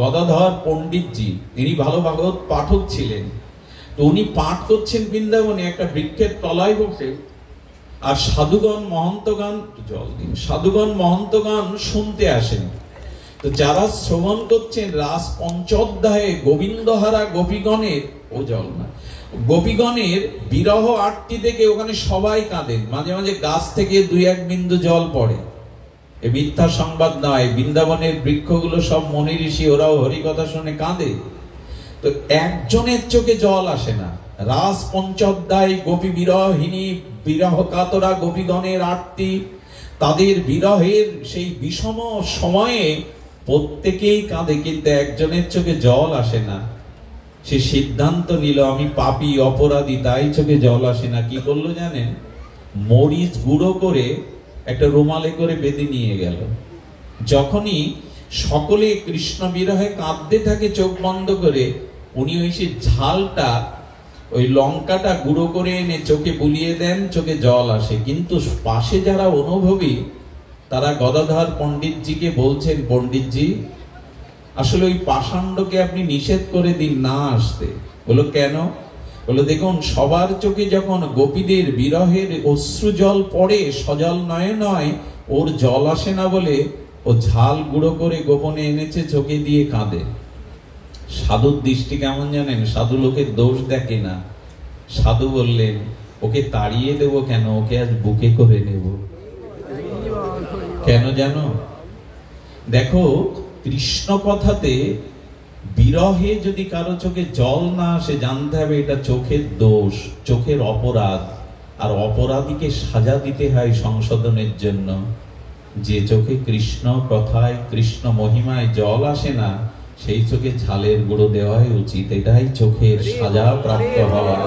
গদাধর পণ্ডিতজি। তিনি ভালো ভাগবত পাঠক ছিলেন। তো উনি পাঠ করছেন বৃন্দাবনে একটা বৃক্ষের তলায় বসে, আর সাধুগণ মহন্তগণ, জল দিন, সাধুগণ মহন্তগণ শুনতে আসেন। তো যারা শ্রবণ করছেন রাস পঞ্চোধ্যায়ে গোবিন্দহারা গোপীগণের, ও জল না, গোপীগণের বিরহ আরতি থেকে ওখানে সবাই কাঁদেন। মাঝে মাঝে গাছ থেকে 2-1 বিন্দু জল পড়ে। এ মিথ্যা সংবাদ নয়, বৃন্দাবনের বৃক্ষগুলো সব মনি ঋষি, ওরাও হরি কথা শুনে কাঁদে। তো একজনের চোখে জল আসে না। রাস পঞ্চোধ্যায় গোপী বিরহিনী, বিরহ কাতরা গোপীগণের আরতি, তাদের বিরহের সেই বিষম সময়ে প্রত্যেকেই কাঁদে, কিন্তু একজনের চোখে জল আসে না। সে সিদ্ধান্ত নিল আমি পাপী অপরাধী, তাই চোখে জল আসে না। কি করলো জানেন? মরিচ গুঁড়ো করে একটা রুমালে করে বেঁধে নিয়ে গেল। যখনই সকলে কৃষ্ণ বিরহে কাঁদতে থাকে চোখ বন্ধ করে, উনি ওই সে ঝালটা, ওই লঙ্কাটা গুঁড়ো করে এনে চোখে বুলিয়ে দেন, চোখে জল আসে। কিন্তু পাশে যারা অনুভবী তারা গদাধর পণ্ডিতজিকে বলছেন, পণ্ডিতজি আসলে ওই পাষাণ্ডকে আপনি নিষেধ করে দিন না আসতে। বলো কেন? বলো দেখুন, সবার চোখে যখন গোপীদের বিরহের অশ্রু জল পড়ে, সজল নয় নয়, ওর জল আসে না বলে ও ঝাল গুঁড়ো করে গোপনে এনেছে, চোখে দিয়ে কাঁদে। সাধুর দৃষ্টি কেমন জানেন? সাধু লোকের দোষ দেখে না। সাধু বললেন ওকে তাড়িয়ে দেবো কেন, ওকে আজ বুকে করে নেব। কেন জানো? দেখো, কৃষ্ণ কথাতে বিরহে যদি কারো চোখে জল না আসে, জানতে হবে এটা চোখের দোষ, চোখের অপরাধ। আর অপরাধীকে সাজা দিতে হয় সংশোধনের জন্য। যে চোখে কৃষ্ণ কথায়, কৃষ্ণ মহিমায় জল আসে না, সেই চোখে ঝালের গুঁড়ো দেওয়াই উচিত। এটাই চোখের সাজা প্রাপ্ত হওয়া।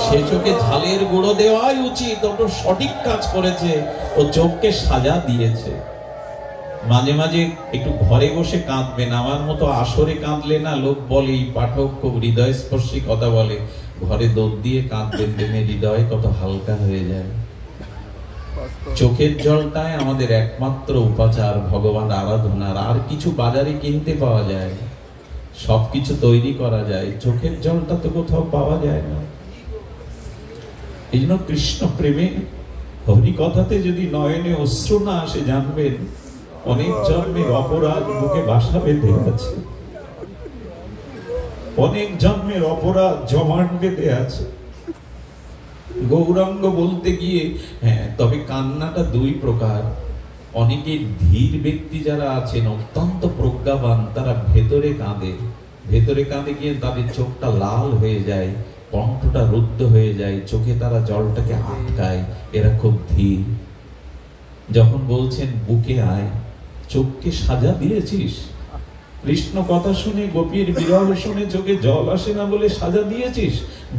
সে চোখে ঝালের গুঁড়ো দেওয়াই উচিত। ওটা সঠিক কাজ করেছে, ও চোখকে সাজা দিয়েছে। মাঝে মাঝে একটু ঘরে বসে কাঁদবেন। আমার মতো আসরে কাঁদলে না, লোক বলে এই পাঠক খুব হৃদয়স্পর্শী কথা বলে, ঘরে দৌড় দিয়ে কাঁদবেন, দেখে হৃদয় কত হালকা হয়ে যায়। চোখের জলটাই আমাদের একমাত্র উপাচার ভগবান আরাধনার। আর কিছু বাজারে কিনতে পাওয়া যায়, সবকিছু তৈরি করা যায়, চোখের জলটা তো কোথাও পাওয়া যায় না। এই জন্য কৃষ্ণ প্রেমে, হরি কথাতে যদি নয়নে অশ্রু না আসে, জানবেন অনেক জন্মের অপরাধ বুকে বাসা বেঁধে আছে, অনেক জন্মের অপরাধ জমাট বেঁধে আছে। গৌরাঙ্গ বলতে গিয়ে, হ্যাঁ, তবে কান্নাটা 2 প্রকার। অনেকে ধীর ব্যক্তি যারা আছেন, অত্যন্ত প্রজ্ঞাবান, তারা ভেতরে কাঁদে। ভেতরে কাঁদে গিয়ে তাদের চোখটা লাল হয়ে যায়, কণ্ঠটা রুদ্ধ হয়ে যায়, চোখে তারা জলটাকে আটকায়। এরা খুব ধীর। যখন বলছেন বুকে আয়, চোখকে সাজা দিয়েছিস। কৃষ্ণ কথা শুনে, গোপীর বিরহ শুনে চোখে জল আসে না বলে সাজা দিয়েছিস,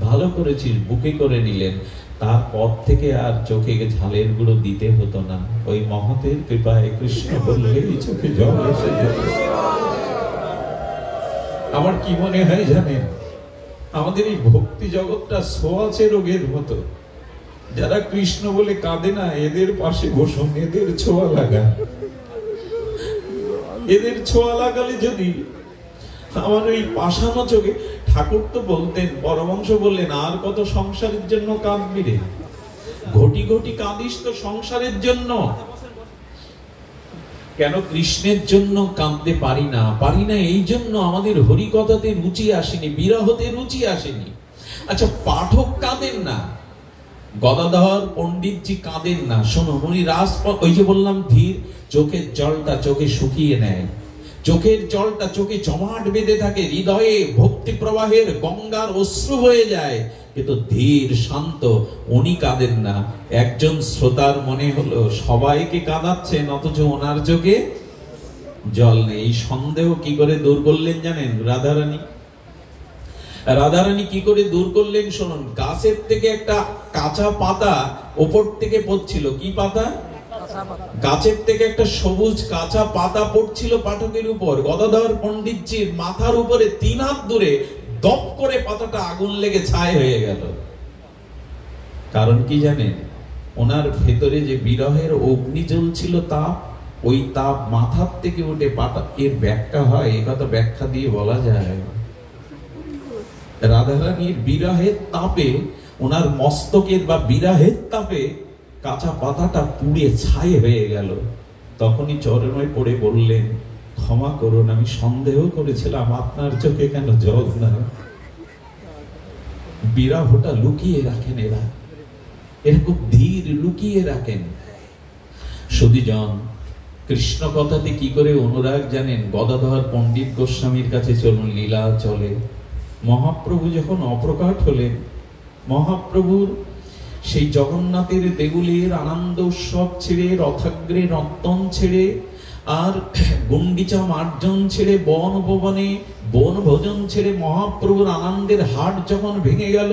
ভালো করেছিস, বুকে করে নিলেন। তারপর থেকে আর চোখে ঝালের গুঁড়ো দিতে হতো না। ওই মহতের কৃপায় কৃষ্ণ বললেই চোখে জল এসে যেত। আমার কি মনে হয় জানেন, আমাদের এই ভক্তি জগৎটা ছোঁয়াচে রোগের মতো। যারা কৃষ্ণ বলে কাঁদে না, এদের পাশে বসুন, এদের ছোঁয়া লাগা। এদের ছোঁয়া লাগালে যদি আমার ওই পাষানো চোখে, ঠাকুর তো বলতেন, পরমহংস বললেন, আর কত সংসারের জন্য কাঁদবি রে, ঘটি ঘটি কাঁদিস তো সংসারের জন্য। কেন কৃষ্ণের জন্য কাঁদতে পারি না এই জন্য আমাদের হরিকথাতে রুচি আসেনি, বিরহতে রুচি আসেনি। আচ্ছা, পাঠক কাঁদেন না, গদাধর পণ্ডিতজি কাঁদেন না। শোনো, উনি রাজপথ, ওই যে বললাম ধীর, চোখের জলটা চোখে শুকিয়ে নেয়, চোখের জলটা চোখে জমাট বেঁধে থাকে, হৃদয়ে ভক্তি প্রবাহের গঙ্গার অশ্রু হয়ে যায়, কিন্তু ধীর শান্ত উনি কাঁদেন না। একজন শ্রোতার মনে হলো সবাইকে কাঁদাচ্ছেন, অথচ ওনার চোখে জল নেই। এই সন্দেহ কি করে দূর করলেন জানেন রাধারানী? রাধারানী কি করে দূর করলেন শুনুন। গাছের থেকে একটা কাঁচা পাতা ওপর থেকে পড়ছিল। কি পাতা? গাছের থেকে একটা সবুজ কাঁচা পাতা পড়ছিল পাঠকের উপর। গদাধর পণ্ডিতজির মাথার উপরে 3 হাত দূরে দপ করে পাতাটা আগুন লেগে ছাই হয়ে গেল। কারণ কি জানেন? ওনার ভেতরে যে বিরহের অগ্নি জ্বলছিল তাপ, ওই তাপ মাথার থেকে উঠে পাতা। এর ব্যাখ্যা হয়, এ কথা ব্যাখ্যা দিয়ে বলা যায়। রাধারানীর বিরহের তাপে, ওনার মস্তকের বা বিরহের তাপে কাঁচা পাতাটা পুড়ে ছাই হয়ে গেল। তখনই চরণে পড়ে বললেন, ক্ষমা করুন, আমি সন্দেহ করেছিলাম আপনার চোখে কেন জল না। বিরহটা লুকিয়ে রাখেন এরা, এরকম ধীর লুকিয়ে রাখেন। সুধীজন, কৃষ্ণ কথাতে কি করে অনুরাগ জানেন? গদাধর পণ্ডিত গোস্বামীর কাছে চলুন, লীলা চলে। মহাপ্রভু যখন অপ্রকাট হলেন, মহাপ্রভুর সেই জগন্নাথের দেগুলের আনন্দ উৎসব ছেড়ে, রথাগ্রে রত্তন ছেড়ে, আর গুন্ডিচা মার্জন ছেড়ে, বন উপবনে বন ভোজন ছেড়ে মহাপ্রভুর আনন্দের হাট যখন ভেঙে গেল,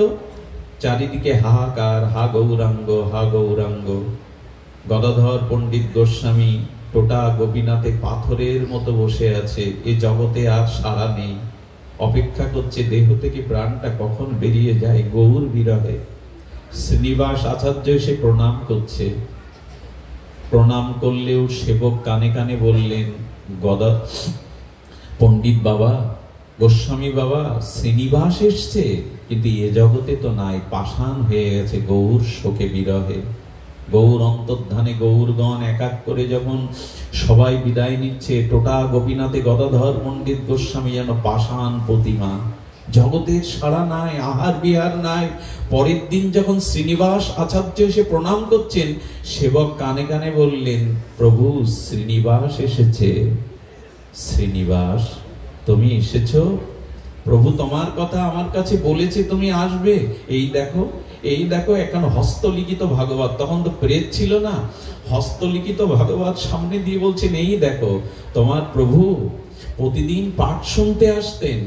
চারিদিকে হাহাকার, হা গৌরাঙ্গ, হা গৌরাঙ্গ। গদাধর পণ্ডিত গোস্বামী টোটা গোপীনাথে পাথরের মতো বসে আছে। এ জগতে আর সাড়া নেই, অপেক্ষা করছে দেহ থেকে প্রাণটা কখন বেরিয়ে যায় গৌর বিরহে। শ্রীনিবাস আচার্য এসে প্রণাম করছে। প্রণাম করলেও সেবক কানে কানে বললেন, গদা পণ্ডিত বাবা, গোস্বামী বাবা, শ্রীনিবাস এসছে, কিন্তু এ জগতে তো নাই, পাষাণ হয়ে গেছে গৌর শোকে বিরহে। গৌর অন্তর্ধানে গৌরগণ এক এক করে যখন সবাই বিদায় নিচ্ছে, টোটা গোপীনাথে গদাধর পণ্ডিত গোস্বামী যেন পাষাণ প্রতিমা। জগতের সাড়া নাই, আহার বিহার নাই। পরের দিন যখন শ্রীনিবাস আচার্য এসে প্রণাম করছেন, সেবক কানে কানে বললেন, প্রভু শ্রীনিবাস এসেছে। শ্রীনিবাস, তুমি এসেছো? প্রভু তোমার কথা আমার কাছে বলেছে তুমি আসবে। এই দেখো, এই দেখো, এখন হস্তলিখিত ভাগবত। তখন তো প্রেত ছিল না, হস্তলিখিত ভাগবত সামনে দিয়ে বলছেন, এই দেখো তোমার প্রভু প্রতিদিন পাঠ শুনতে আসতেন,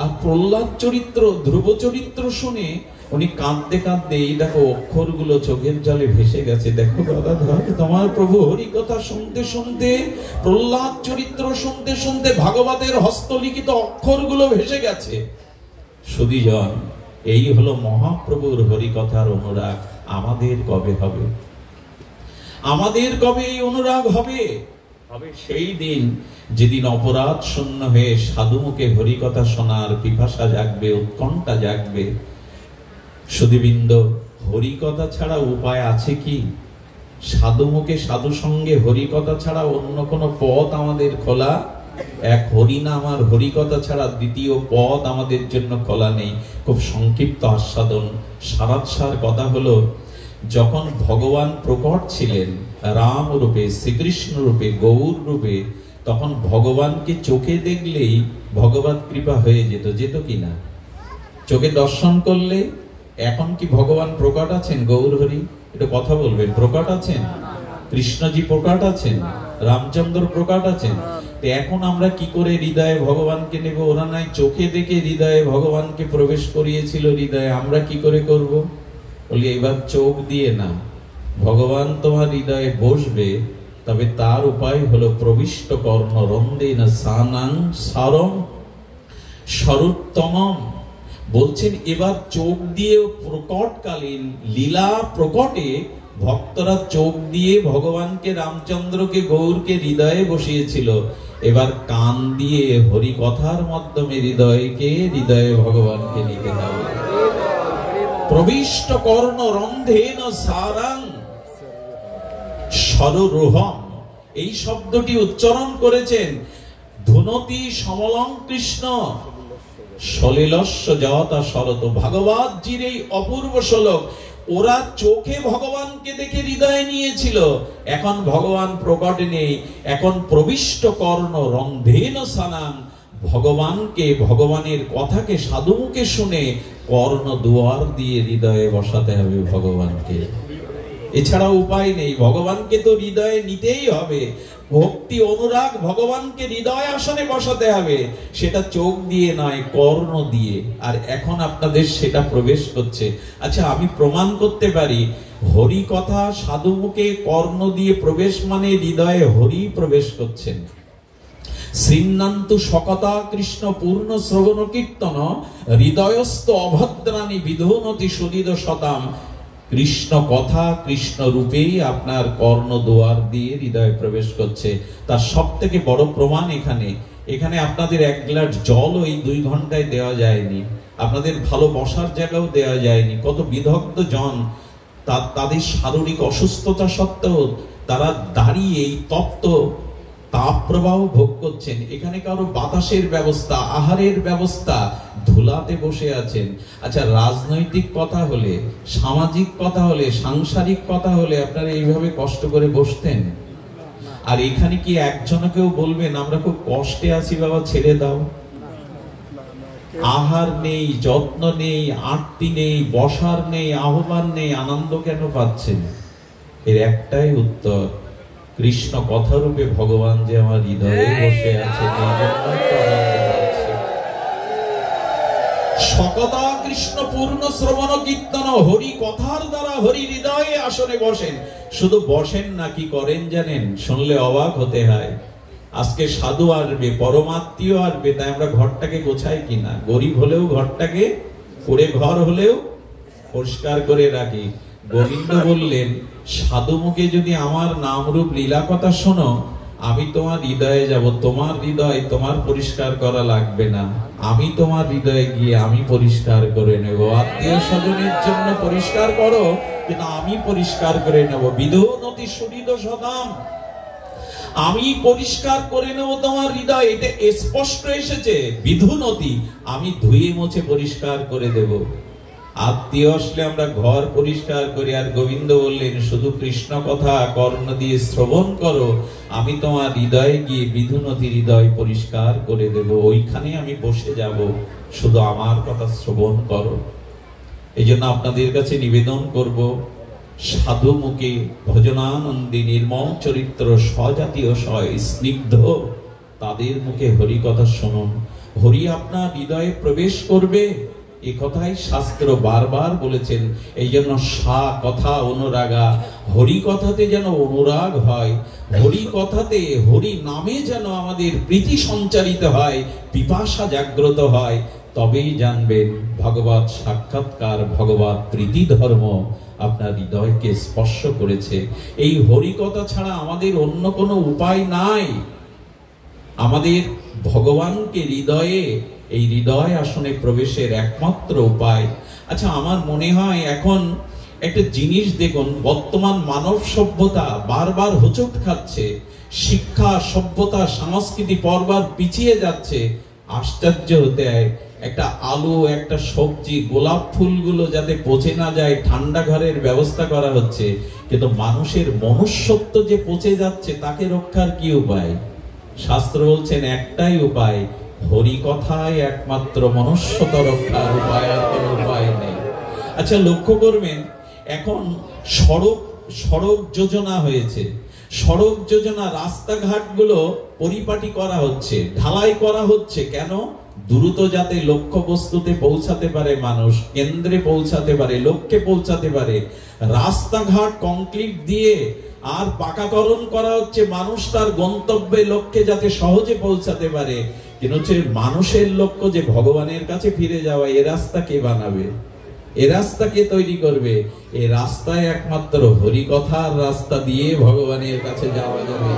আর প্রহ্লাদ চরিত্র, ধ্রুব চরিত্র শুনে উনি কাঁদতে কাঁদতে, এই দেখো অক্ষরগুলো চোখের জলে ভেসে গেছে। দেখো গদাধর, তোমার প্রভু হরি কথা শুনতে শুনতে, প্রহ্লাদ চরিত্র শুনতে শুনতে ভাগবতের হস্তলিখিত অক্ষরগুলো ভেসে গেছে। সুধীজন, এই হলো মহাপ্রভুর হরিকথার অনুরাগ। আমাদের কবে হবে? আমাদের কবে এই অনুরাগ হবে? হবে সেই দিন যেদিন অপরাধ শূন্য হয়ে সাধুমুখে হরিকথা শোনার পিপাসা জাগবে, উৎকণ্ঠা জাগবে। সুধীবৃন্দ, হরিকথা ছাড়া উপায় আছে কি? সাধুমুখে সাধু সঙ্গে হরিকথা ছাড়া অন্য কোনো পথ আমাদের খোলা? এক হরিনাম আর হরিকথা ছাড়া দ্বিতীয় পথ আমাদের জন্য খোলা নেই। খুব সংক্ষিপ্ত আস্বাদন, সারাৎসার কথা হলো, যখন ভগবান প্রকট ছিলেন রাম রূপে, শ্রীকৃষ্ণ রূপে, গৌর রূপে, তখন ভগবানকে চোখে দেখলেই ভগবত কৃপা হয়ে যেত। যেত কিনা? চোখে দর্শন করলে। এখন কি ভগবান প্রকট আছেন? গৌর হরি, এটা কথা বলবেন। প্রকট আছেন? কৃষ্ণজি প্রকট আছেন? রামচন্দ্র প্রকট আছেন? এখন আমরা কি করে হৃদয়ে ভগবানকে নেব? ওরা নাই চোখে দেখে হৃদয়ে ভগবানকে প্রবেশ করিয়েছিল হৃদয়ে, আমরা কি করে করব? বলি এবার চোখ দিয়ে না, ভগবান তোমার হৃদয়ে বসবে, তবে তার উপায় হলো প্রবিষ্ট কর্ণ রন্দেন সানাং সারম সরুত্তমম। বলছেন এবার চোখ দিয়ে প্রকটকালীন লীলা প্রকটে ভক্তরা চোখ দিয়ে ভগবানকে, রামচন্দ্রকে, গৌরকে হৃদয়ে বসিয়েছিল। এবার কান দিয়ে হরি কথার মাধ্যমে হৃদয়ে ভগবানকে নিতে হবে। প্রবিষ্ট কর্ণ রন্ধেন সারাং সরোরোহম। এই শব্দটি উচ্চারণ করেছেন ধুনতি সমলং কৃষ্ণ সলিলস্য জয়তা শরত। ভাগবতজির এই অপূর্ব শ্লোক, ওরা চোখে ভগবানকে দেখে হৃদয়ে নিয়েছিল, এখন ভগবান প্রকটে নেই, এখন প্রবিষ্ট কর্ণ রন্ধেন সানাং। ভগবানকে, ভগবানের কথাকে সাধুমুখে শুনে কর্ণ দুয়ার দিয়ে হৃদয়ে বসাতে হবে ভগবানকে, এছাড়া উপায় নেই। ভগবানকে তো হৃদয়ে নিতেই হবে, ভক্তি অনুরাগ ভগবানকে হৃদয় আসনে বসাতে হবে, সেটা চোখ দিয়ে নয়, কর্ণ দিয়ে। আর এখন আপনাদের সেটা প্রবেশ করছে। আচ্ছা, আমি প্রমাণ করতে পারি হরি কথা সাধুমুখে কর্ণ দিয়ে প্রবেশ মানে হৃদয়ে হরি প্রবেশ করছেন। শ্রীনান্তু সকতা কৃষ্ণ পূর্ণ শ্রবণ কীর্তন হৃদয়স্থ অভদ্রাণী বিধুনতি সুদীদ শতাম। কৃষ্ণ কথা কৃষ্ণ রূপেই আপনার কর্ণ দুয়ার দিয়ে হৃদয়ে প্রবেশ করছে। তার সব থেকে বড় প্রমাণ এখানে আপনাদের এক গ্লাস জল ওই 2 ঘন্টায় দেওয়া যায়নি, আপনাদের ভালো বসার জায়গাও দেওয়া যায়নি। কত বিদগ্ধ জন, তাদের শারীরিক অসুস্থতা সত্ত্বেও তারা দাঁড়িয়ে এই তপ্ত তাপ প্রবাহ ভোগ করছেন। এখানে কারো বাতাসের ব্যবস্থা, আহারের ব্যবস্থা, ধুলাতে বসে আছেন। আচ্ছা, রাজনৈতিক কথা হলে, সামাজিক কথা হলে, সাংসারিক কথা হলে আপনারা এইভাবে কষ্ট করে বসতেন? আর এখানে কি একজনকেও বলবেন আমরা খুব কষ্টে আছি বাবা, ছেড়ে দাও? আহার নেই, যত্ন নেই, আরতি নেই, বসার নেই, আহ্বান নেই, আনন্দ কেন পাচ্ছেন? এর একটাই উত্তর, কৃষ্ণ কথারূপে ভগবান যে আমার হৃদয়ে বসে আছেন, সকতা কৃষ্ণ পূর্ণ শ্রবণ কীর্তন। হরি কথার দ্বারা হরি হৃদয়ে আসনে বসেন। শুধু বসেন না, কি করেন জানেন? শুনলে অবাক হতে হয়। আজকে সাধু আসবে, পরমাত্মীয় আসবে, তাই আমরা ঘরটাকে গোছাই কিনা? গরিব হলেও ঘরটাকে, কুড়ে ঘর হলেও পরিষ্কার করে রাখি। গোবিন্দ বললেন, সাধু মুখে যদি আমার নাম রূপ লীলা কথা শোনো, আমি তোমার হৃদয়ে যাব। তোমার হৃদয় তোমার পরিষ্কার করা লাগবে না, আমি তোমার হৃদয়ে গিয়ে আমি পরিষ্কার করে নেব। আত্মীয় স্বজনের জন্য পরিষ্কার করো, কিন্তু আমি পরিষ্কার করে নেব। বিধুনতি সুদীদ শতাম, আমি পরিষ্কার করে নেব তোমার হৃদয়। এটা স্পষ্ট এসেছে, বিধুনতি, আমি ধুয়ে মুছে পরিষ্কার করে দেব। আত্মীয় আসলে আমরা ঘর পরিষ্কার করি, আর গোবিন্দ বললেন শুধু কৃষ্ণ কথা কর্ণ দিয়ে শ্রবণ করো, আমি তোমার হৃদয়ে গিয়ে বিধুনতি হৃদয় পরিষ্কার করে দেব। ওইখানে আমি বসে যাব, শুধু আমার কথা শ্রবণ করো। এই জন্য আপনাদের কাছে নিবেদন করব, সাধু মুখে ভজনানন্দী নির্মল চরিত্র স্বজাতীয় স্নিগ্ধ তাদের মুখে হরি কথা শুনুন। হরি আপনার হৃদয়ে প্রবেশ করবে, এ কথাই শাস্ত্র বারবার বলেছেন। এই জন্য সা কথা অনুরাগা, হরি কথাতে যেন অনুরাগ হয়, হরি কথাতে, হরি নামে যেন আমাদের প্রীতি সঞ্চারিত হয়, পিপাসা জাগ্রত হয়। তবেই জানবেন ভগবত সাক্ষাৎকার, ভগবত প্রীতি ধর্ম আপনার হৃদয়কে স্পর্শ করেছে। এই হরি কথা ছাড়া আমাদের অন্য কোনো উপায় নাই। আমাদের ভগবানকে হৃদয়ে, এই হৃদয় আসনে প্রবেশের একমাত্র উপায়। আচ্ছা, আমার মনে হয় এখন একটা জিনিস দেখুন, বর্তমান মানব সভ্যতা বারবার হোঁচট খাচ্ছে, শিক্ষা, সভ্যতা, সংস্কৃতি পরবার পিছিয়ে যাচ্ছে। আশ্চর্য হতে হয়, একটা আলু, একটা সবজি, গোলাপ ফুলগুলো যাতে পচে না যায় ঠান্ডা ঘরের ব্যবস্থা করা হচ্ছে, কিন্তু মানুষের মনুষ্যত্ব যে পচে যাচ্ছে তাকে রক্ষার কি উপায়? শাস্ত্র বলছেন একটাই উপায়, হরি কথাই একমাত্র মনুষ্যত্ব রক্ষার উপায়, আর কোনো উপায় নেই। আচ্ছা, লক্ষ্য করবেন এখন সড়ক যোজনা হয়েছে, সড়ক যোজনা, রাস্তাঘাটগুলো পরিপাটি করা হচ্ছে, ঢালাই করা হচ্ছে। কেন? দ্রুত যাতে লক্ষ্য বস্তুতে পৌঁছাতে পারে, মানুষ কেন্দ্রে পৌঁছাতে পারে, লক্ষ্যে পৌঁছাতে পারে। রাস্তাঘাট কংক্রিট দিয়ে আর পাকাকরণ করা হচ্ছে, মানুষ তার গন্তব্যে লক্ষ্যে যাতে সহজে পৌঁছাতে পারে। কিন্তু হচ্ছে মানুষের লক্ষ্য যে ভগবানের কাছে ফিরে যাওয়া, এ রাস্তা কে বানাবে? এ রাস্তা কে তৈরি করবে? এই রাস্তায় একমাত্র হরি কথার রাস্তা দিয়ে ভগবানের কাছে যাওয়া যাবে।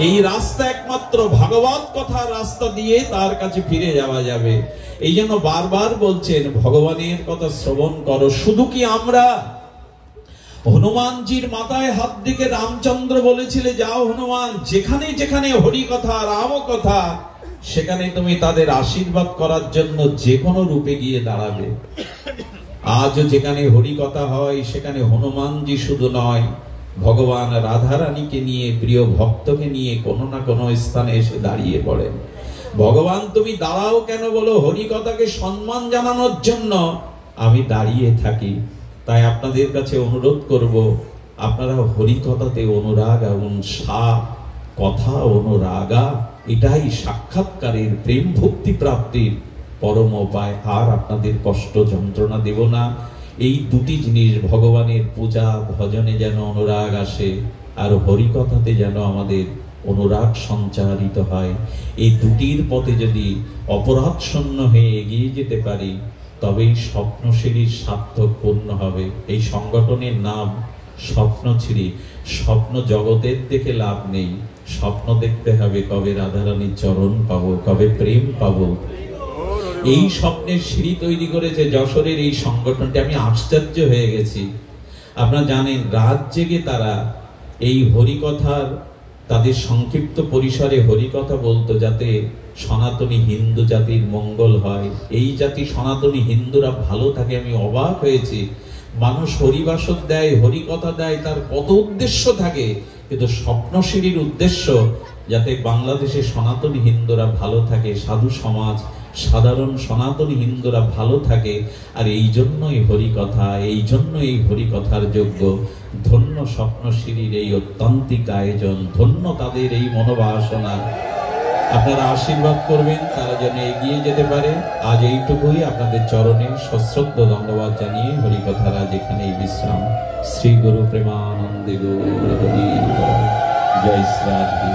এই রাস্তা একমাত্র ভাগবত কথার রাস্তা দিয়ে তার কাছে ফিরে যাওয়া যাবে। এই জন্য বারবার বলছেন ভগবানের কথা শ্রবণ করো। শুধু কি আমরা হনুমানজির মাথায় হাত দিকে রামচন্দ্র বলেছিলে, যাও হনুমান, যেখানে যেখানে হরি কথা রাম কথা সেখানে তুমি তাদের আশীর্বাদ করার জন্য যে কোনো রূপে গিয়ে দাঁড়াবে। আজও যেখানে হরি কথা হয় সেখানে হনুমানজি শুধু নয়, ভগবান রাধারানীকে নিয়ে, প্রিয় ভক্তকে নিয়ে কোনো না কোনো স্থানে এসে দাঁড়িয়ে পড়েন। ভগবান তুমি দাঁড়াও কেন বলো? হরি কথাকে সম্মান জানানোর জন্য আমি দাঁড়িয়ে থাকি। তাই আপনাদের কাছে অনুরোধ করব, আপনারা হরি কথাতে অনুরাগ এবং কথা অনুরাগা, এটাই সাক্ষাৎকারের প্রেম ভক্তি প্রাপ্তির পরম উপায়। আর আপনাদের কষ্ট যন্ত্রণা দেব না। এই দুটি জিনিস, ভগবানের পূজা ভজনে যেন অনুরাগ আসে, আর হরি কথাতে যেন আমাদের অনুরাগ সঞ্চারিত হয়, এই দুটির পথে যদি অপরাধ শূন্য হয়ে এগিয়ে যেতে পারি তবেই স্বপ্নশিরীর সার্থক পূর্ণ হবে। এই সংগঠনের নাম স্বপ্নশিরী। স্বপ্ন জগতের দেখে লাভ নেই, স্বপ্ন দেখতে হবে কবে রাধারানীর চরণ পাবো, কবে প্রেম পাবো। এই স্বপ্নের সিঁড়ি তৈরি করেছে যশোরের এই সংগঠনটি। আমি আশ্চর্য হয়ে গেছি। আপনারা জানেন, রাত জেগে তারা এই হরিকথার, তাদের সংক্ষিপ্ত পরিসরে হরিকথা বলতো যাতে সনাতনী হিন্দু জাতির মঙ্গল হয়, এই জাতি সনাতনী হিন্দুরা ভালো থাকে। আমি অবাক হয়েছি, মানুষ হরিবাসক দেয়, হরিকথা দেয়, তার কত উদ্দেশ্য থাকে, কিন্তু স্বপ্নশিরীর উদ্দেশ্য যাতে বাংলাদেশে সনাতনী হিন্দুরা ভালো থাকে, সাধু সমাজ, সাধারণ সনাতনী হিন্দুরা ভালো থাকে। আর এই জন্যই হরিকথা, এই জন্য এই হরিকথার যোগ্য। ধন্য স্বপ্নশিরীর এই অত্যন্তিক আয়োজন, ধন্য তাদের এই মনোবাসনা। আপনারা আশীর্বাদ করবেন তারা যেন এগিয়ে যেতে পারে। আজ এইটুকুই, আপনাদের চরণে সশ্রদ্ধ ধন্যবাদ জানিয়ে হরিকথার আজ এখানেই বিশ্রাম। শ্রী গুরু প্রেমানন্দে গৌর হরি। জয় শ্রী রাধে।